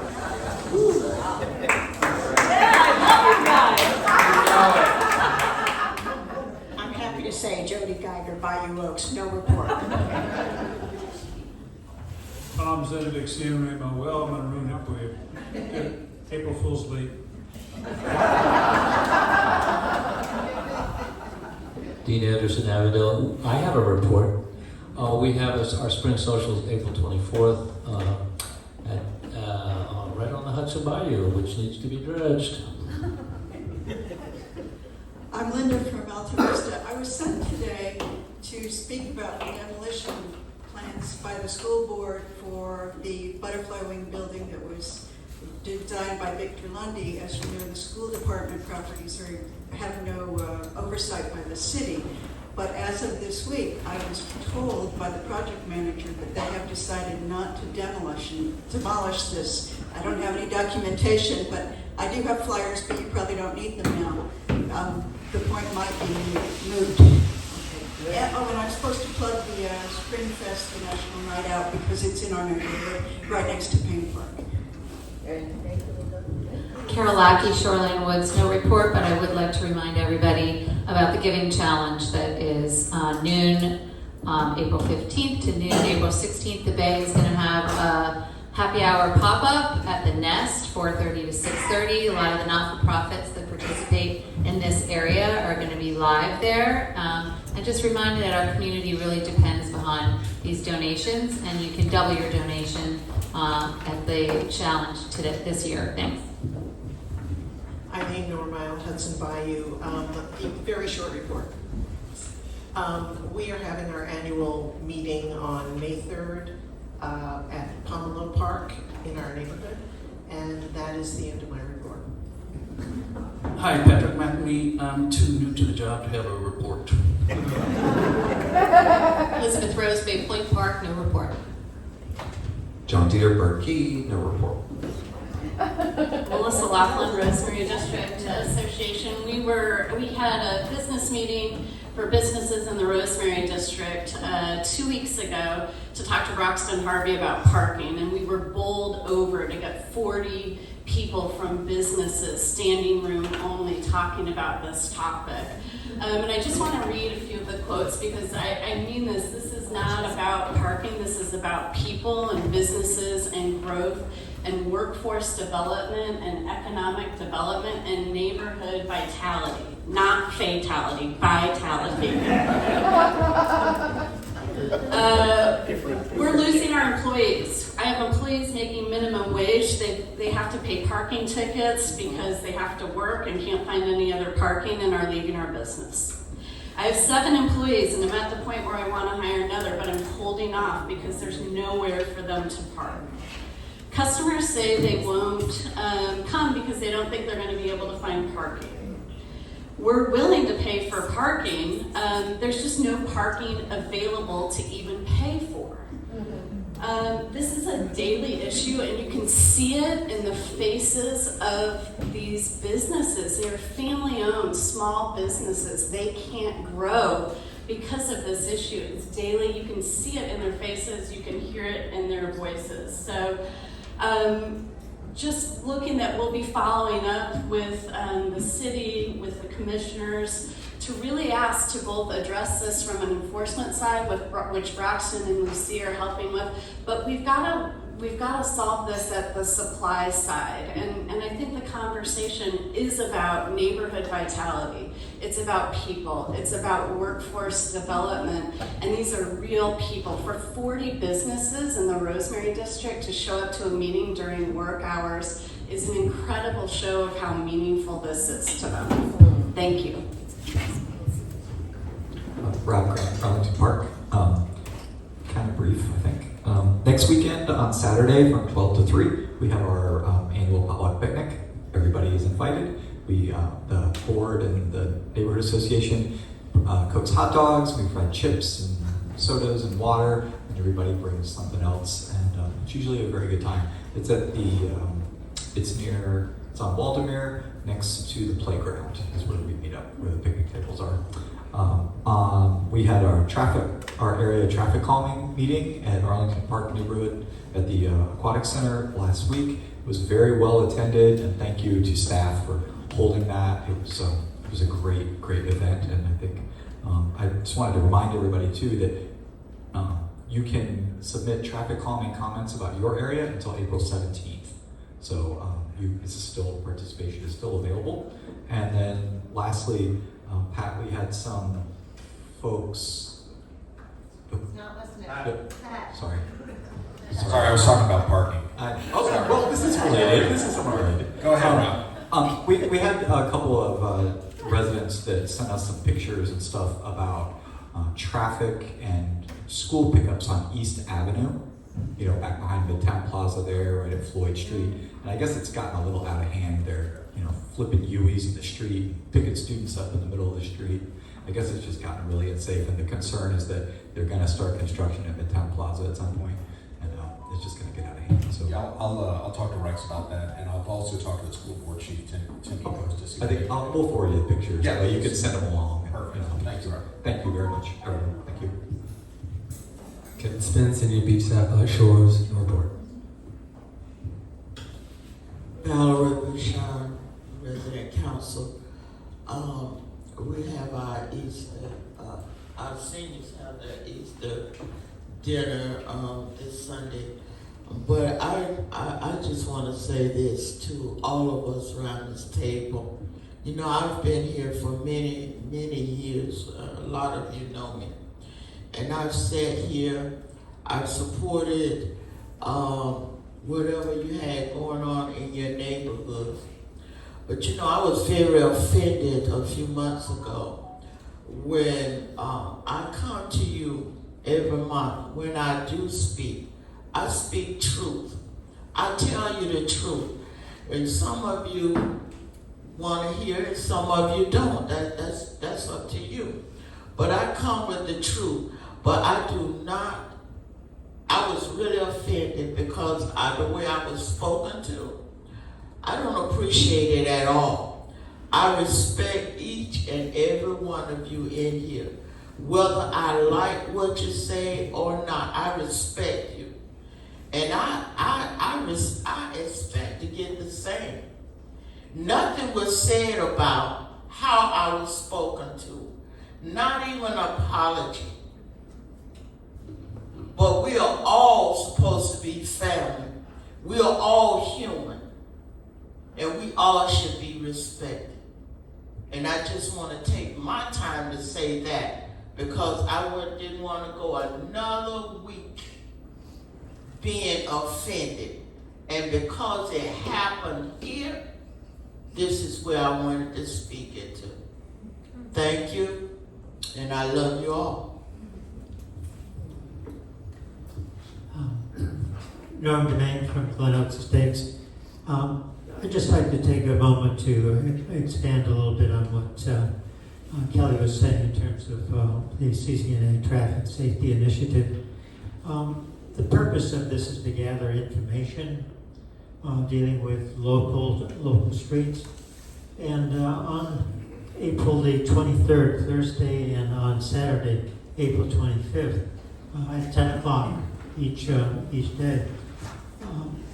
I'm happy to say Jody Geiger, Bayou Oaks, no report. Tom Zenovic, San Remo. Well, I'm going to ruin it for you. April Fool's late. Dean Anderson, Avondale. I have a report. We have our spring socials April 24th right on the Hudson Bayou, which needs to be dredged. I'm Linda from Alta Vista. I was sent today to speak about the demolition plans by the school board for the butterfly wing building that was designed by Victor Lundy. As you know, the school department properties have no oversight by the city. But as of this week, I was told by the project manager that they have decided not to demolish this. I don't have any documentation, but I do have flyers, but you probably don't need them now. The point might be moved. Yeah, and I'm supposed to plug the Spring Fest, the National Night Out, because it's in our neighborhood, right next to Payne Park. Carol Lackey, Shoreline Woods, no report, but I would like to remind everybody about the Giving Challenge that is noon April 15th to noon April 16th. The Bay is going to have a happy hour pop-up at the Nest, 4:30 to 6:30. A lot of the not-for-profits that participate in this area are going to be live there. And just reminded that our community really depends upon these donations, and you can double your donation at the challenge this year. Thanks. Eileen Normile, Hudson Bayou. A very short report. We are having our annual meeting on May 3rd at Pomelo Park in our neighborhood, and that is the end of my report. Hi, Patrick McNamee. I'm too new to the job to have a report. Elizabeth Rose, Bay Point Park, no report. John Deere, Berkey, no report. Melissa Laughlin, Rosemary District Association. We had a business meeting for businesses in the Rosemary District 2 weeks ago to talk to Roxton Harvey about parking, and we were bowled over to get 40 people from businesses, standing room only, talking about this topic. And I just want to read a few of the quotes because I mean this. This is not about parking. This is about people and businesses and growth and workforce development and economic development and neighborhood vitality. Not fatality, vitality. We're losing our employees. I have employees making minimum wage. They have to pay parking tickets because they have to work and can't find any other parking and are leaving our business. I have 7 employees and I'm at the point where I want to hire another, but I'm holding off because there's nowhere for them to park. Customers say they won't come because they don't think they're going to be able to find parking. We're willing to pay for parking. There's just no parking available to even pay for. This is a daily issue, and you can see it in the faces of these businesses. They're family-owned, small businesses. They can't grow because of this issue. It's daily. You can see it in their faces. You can hear it in their voices. So just looking that we'll be following up with the city, with the commissioners, to really ask to both address this from an enforcement side, which Braxton and Lucia are helping with, but we've got to solve this at the supply side. And I think the conversation is about neighborhood vitality. It's about people. It's about workforce development. And these are real people. For 40 businesses in the Rosemary District to show up to a meeting during work hours is an incredible show of how meaningful this is to them. Thank you. Rob Grant, Arlington Park. Kind of brief, I think. Next weekend on Saturday from 12 to 3, we have our annual potluck picnic. Everybody is invited. The board and the neighborhood association cooks hot dogs. We provide chips and sodas and water, and everybody brings something else. And it's usually a very good time. It's at it's on Waldemere, next to the playground is where we meet up, where the picnic tables are. We had our area traffic calming meeting at Arlington Park neighborhood at the Aquatic Center last week. It was very well attended, and thank you to staff for holding that. It was a great event, and I think I just wanted to remind everybody too that you can submit traffic calming comments about your area until April 17th. So participation is still available. And then lastly, Pat, we had some folks. Not listening. Sorry, I was talking about parking. Well, this is related. This is somewhat related. Go ahead, Rob. We had a couple of residents that sent us some pictures and stuff about traffic and school pickups on East Avenue. You know, back behind Midtown Plaza there, right at Floyd Street. And I guess it's gotten a little out of hand there. You know, flipping U's in the street, picking students up in the middle of the street. I guess it's just gotten really unsafe, and the concern is that they're going to start construction at Midtown Plaza at some point, and it's just going to get out of hand. So yeah, I'll talk to Rex about that, and I'll also talk to the school board chief, Tim to see. I think we'll forward you the pictures. Yeah, you can send them along. Perfect. Thank you, Rob. Thank you very much, everyone. Thank you. Kevin Spence, Indian Beach, Sapphire Shores, Northport. Valerie Bouchard, resident council. We have our Easter, our seniors have their Easter dinner this Sunday. But I just want to say this to all of us around this table. You know, I've been here for many, many years. A lot of you know me. And I've sat here, I've supported whatever you had going on in your neighborhood. But you know, I was very offended a few months ago when I come to you every month. When I do speak, I speak truth. I tell you the truth. And some of you want to hear it, some of you don't. That's up to you. But I come with the truth. But I was really offended because the way I was spoken to, I don't appreciate it at all. I respect each and every one of you in here. Whether I like what you say or not, I respect you. And I expect to get the same. Nothing was said about how I was spoken to. Not even an apology. But we are all supposed to be family. We are all human. And we all should be respected. And I just want to take my time to say that because I didn't want to go another week being offended. And because it happened here, this is where I wanted to speak it to. Thank you, and I love you all. Norm Domain from Glen Oaks Estates. I'd just like to take a moment to expand a little bit on what Kelly was saying in terms of the CCNA Traffic Safety Initiative. the purpose of this is to gather information dealing with local streets. And on April the 23rd, Thursday, and on Saturday, April 25th, at 10 o'clock each day,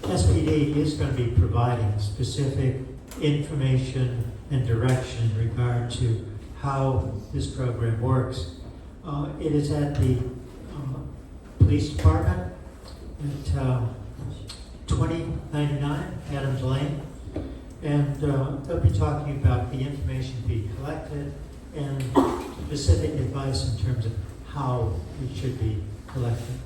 SPD is going to be providing specific information and direction in regard to how this program works. It is at the police department at 2099 Adams Lane, and they'll be talking about the information to be collected and specific advice in terms of how it should be collected.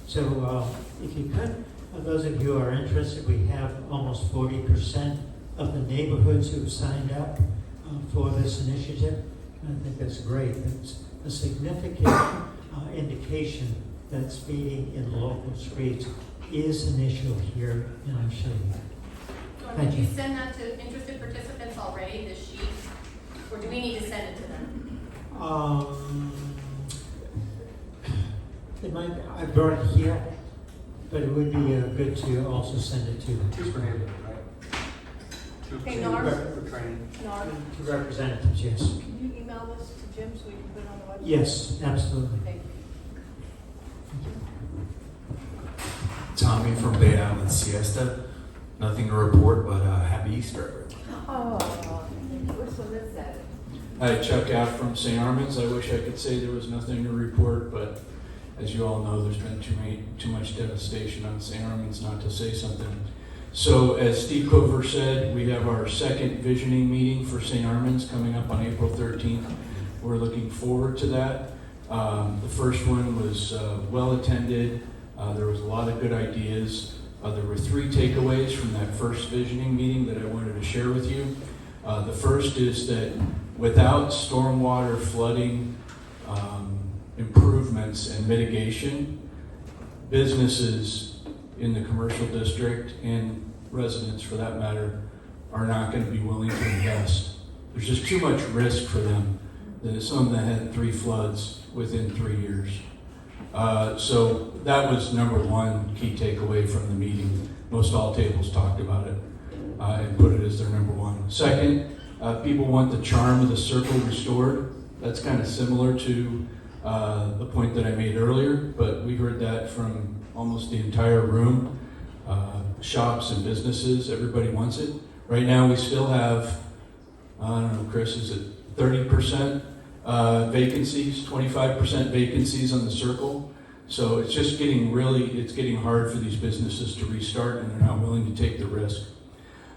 So if you could, those of you who are interested, we have almost 40% of the neighborhoods who have signed up for this initiative. And I think that's great. It's a significant indication that speeding in local streets is an issue here in our city. Did you send that to interested participants already, this sheet? Or do we need to send it to them? I brought it here, but it would be good to also send it to them. Hey, Norm? For training. Norm? To representatives, yes. Can you email this to Jim so we can put it on the website? Yes, absolutely. Thank you. Tommy from Bay Island Siesta. Nothing to report, but happy Easter. Oh, what's the list at? Hi, Chuck out from St. Armand's. I wish I could say there was nothing to report, but as you all know, there's been too much devastation on St. Armand's not to say something. So as Steve Cover said, we have our second visioning meeting for St. Armand's coming up on April 13th. We're looking forward to that. The first one was well attended. There was a lot of good ideas. There were 3 takeaways from that first visioning meeting that I wanted to share with you. The first is that without stormwater flooding improvements and mitigation, businesses in the commercial district and residents for that matter are not going to be willing to invest. There's just too much risk for them. There's some that had 3 floods within 3 years. So that was number 1 key takeaway from the meeting. Most all tables talked about it and put it as their number 1. Second, people want the charm of the circle restored. That's kind of similar to the point that I made earlier, but we heard that from almost the entire room. Shops and businesses, everybody wants it. Right now we still have, I don't know, Chris, is it 30% vacancies, 25% vacancies on the circle? So it's just getting it's getting hard for these businesses to restart, and they're not willing to take the risk.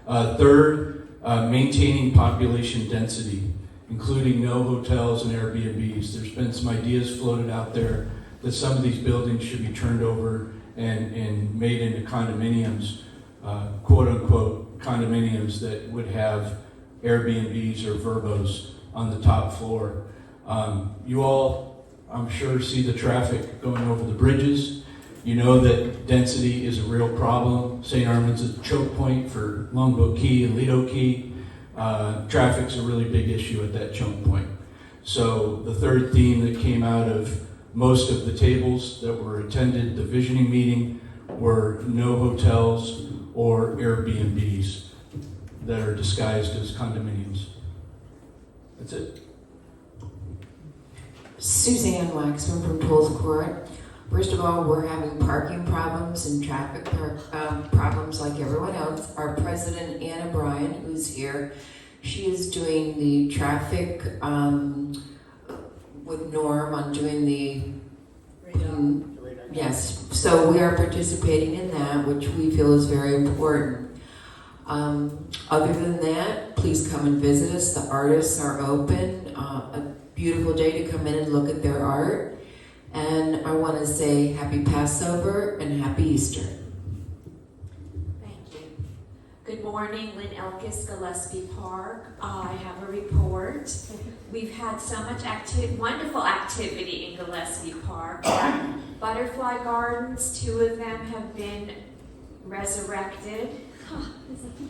Third, maintaining population density, including no hotels and Airbnbs. There's been some ideas floated out there that some of these buildings should be turned over and made into condominiums, quote unquote condominiums that would have Airbnbs or Verbos on the top floor. You all, I'm sure, see the traffic going over the bridges. You know that density is a real problem. St. Armand's is a choke point for Longboat Key and Lido Key. Traffic's a really big issue at that choke point. So the third theme that came out of most of the tables that were attended the visioning meeting were no hotels or Airbnbs that are disguised as condominiums. That's it. Suzanne Waxman from Tolls Court. First of all, we're having parking problems and traffic problems like everyone else. Our president, Anna Bryan, who's here, she is doing the traffic with Norm on doing the yes. So we are participating in that, which we feel is very important. Other than that, please come and visit us. The artists are open. A beautiful day to come in and look at their art. And I want to say happy Passover and happy Easter. Thank you. Good morning, Lynn Elkis, Gillespie Park. I have a report. We've had so much wonderful activity in Gillespie Park. Butterfly gardens, 2 of them have been resurrected.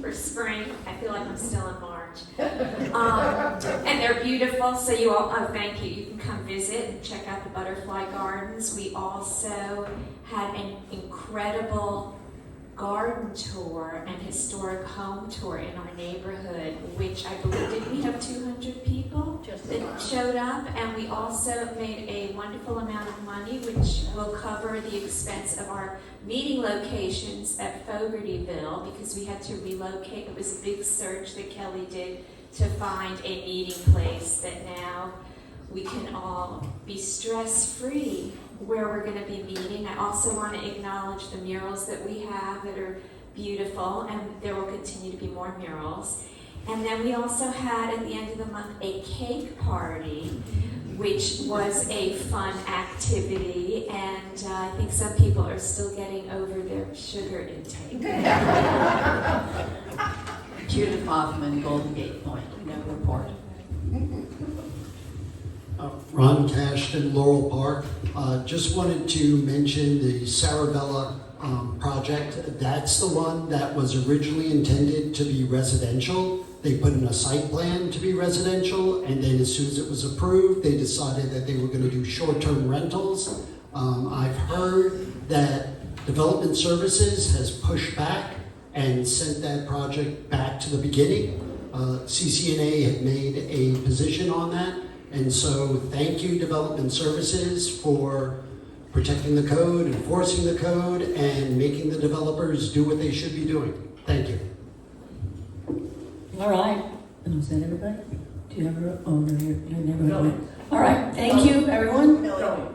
for spring. I feel like I'm still in March. And they're beautiful, so you all, oh, thank you. You can come visit and check out the butterfly gardens. We also had an incredible garden tour and historic home tour in our neighborhood, which I believe, did we have 200 people that showed up? And we also made a wonderful amount of money, which will cover the expense of our meeting locations at Fogartyville, because we had to relocate. It was a big search that Kelly did to find a meeting place that now we can all be stress-free where we're going to be meeting. I also want to acknowledge the murals that we have that are beautiful, and there will continue to be more murals. And then we also had, at the end of the month, a cake party, which was a fun activity, and I think some people are still getting over their sugar intake. Judith Hoffman, Golden Gate Point, no report. Ron Cashton, Laurel Park. Just wanted to mention the Sarabella project. That's the one that was originally intended to be residential. They put in a site plan to be residential, and then as soon as it was approved, they decided that they were going to do short-term rentals. I've heard that Development Services has pushed back and sent that project back to the beginning. CCNA had made a position on that. And so thank you, Development Services, for protecting the code, enforcing the code, and making the developers do what they should be doing. Thank you. All right. And is that everybody? Do you have a, oh, no, your neighborhood? All right. Thank you, everyone. No.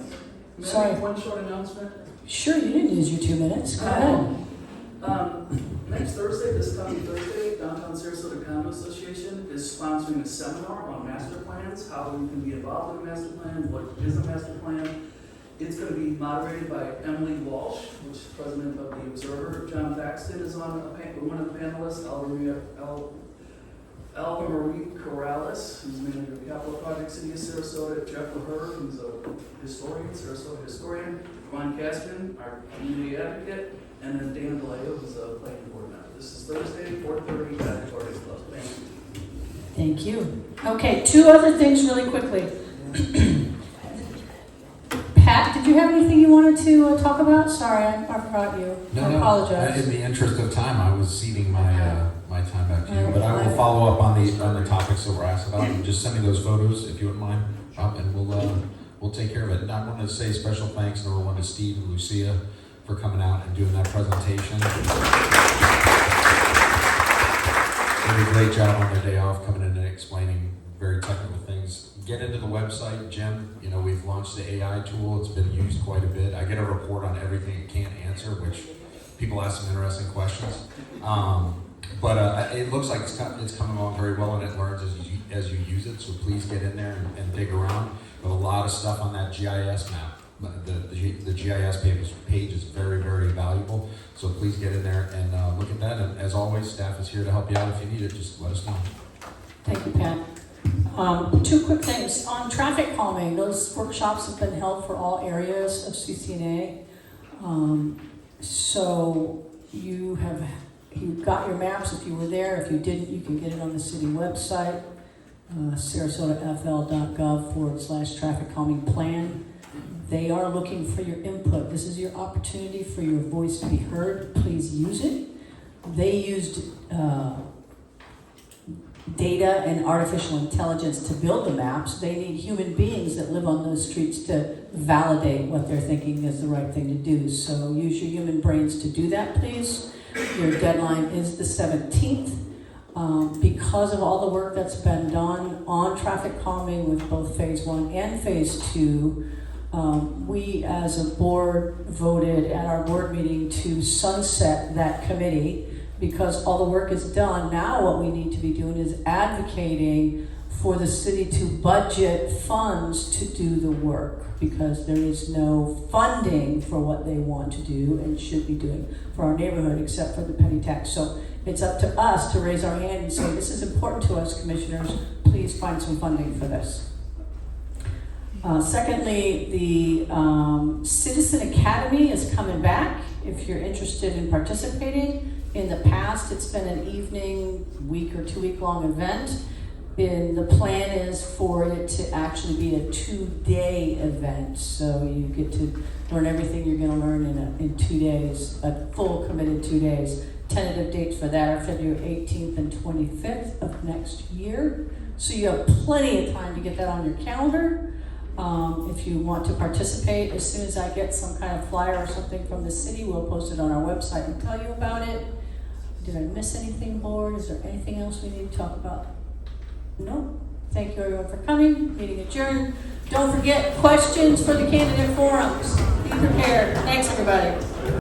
Sorry. One short announcement. Sure, you didn't use your 2 minutes. Go ahead. Next Thursday, this coming Thursday, Downtown Sarasota Condo Association is sponsoring a seminar on master plans, how you can be involved in a master plan, what is a master plan. It's going to be moderated by Emily Walsh, which is president of the Observer. John Thaxton is on one of the panelists. Alva Marie Corrales, who's manager of Capital Project City of Sarasota. Jeff LaHer, who's a historian, Sarasota historian. Ron Caston, our community advocate. And then Dan Vallejo, who's a planning board member. This is Thursday, 4:30 at the Tortoise Club. Thank you. Thank you. Okay, 2 other things really quickly. Pat, did you have anything you wanted to talk about? Sorry, I forgot you. I apologize. In the interest of time, I was ceding my my time back to you, but I will follow up on the topics that were asked about. And just send me those photos if you wouldn't mind, and we'll take care of it. And I wanted to say special thanks, number one, to Steve and Lucia for coming out and doing that presentation. They did a great job on their day off, coming in and explaining very technical things. Get into the website, Jim. You know, we've launched the AI tool. It's been used quite a bit. I get a report on everything it can't answer, which people ask some interesting questions. But it looks like it's coming along very well, and it learns as you use it. So please get in there and dig around. But a lot of stuff on that GIS map. The GIS page is very, very valuable. So please get in there and look at that. And as always, staff is here to help you out if you need it. Just let us know. Thank you, Pat. 2 quick things. On traffic calming, those workshops have been held for all areas of CCNA. So you've got your maps if you were there. If you didn't, you can get it on the city website, sarasotafl.gov/traffic calming plan. They are looking for your input. This is your opportunity for your voice to be heard. Please use it. They used data and artificial intelligence to build the maps. They need human beings that live on those streets to validate what they're thinking is the right thing to do. So use your human brains to do that, please. Your deadline is the 17th. Because of all the work that's been done on traffic calming with both phase 1 and phase 2, we as a board voted at our board meeting to sunset that committee because all the work is done. Now what we need to be doing is advocating for the city to budget funds to do the work because there is no funding for what they want to do and should be doing for our neighborhood except for the penny tax. So it's up to us to raise our hand and say, this is important to us, commissioners. Please find some funding for this. Secondly, the Citizen Academy is coming back. if you're interested in participating. In the past, it's been an evening, week or 2 week long event. And the plan is for it to actually be a 2-day event. So you get to learn everything you're going to learn in 2 days, a full committed 2 days. Tentative dates for that are February 18th and 25th of next year. So you have plenty of time to get that on your calendar. If you want to participate, as soon as I get some kind of flyer or something from the city, we'll post it on our website and tell you about it. Did I miss anything, board? Is there anything else we need to talk about? No? Thank you everyone for coming. Meeting adjourned. Don't forget questions for the candidate forums. Be prepared. Thanks everybody.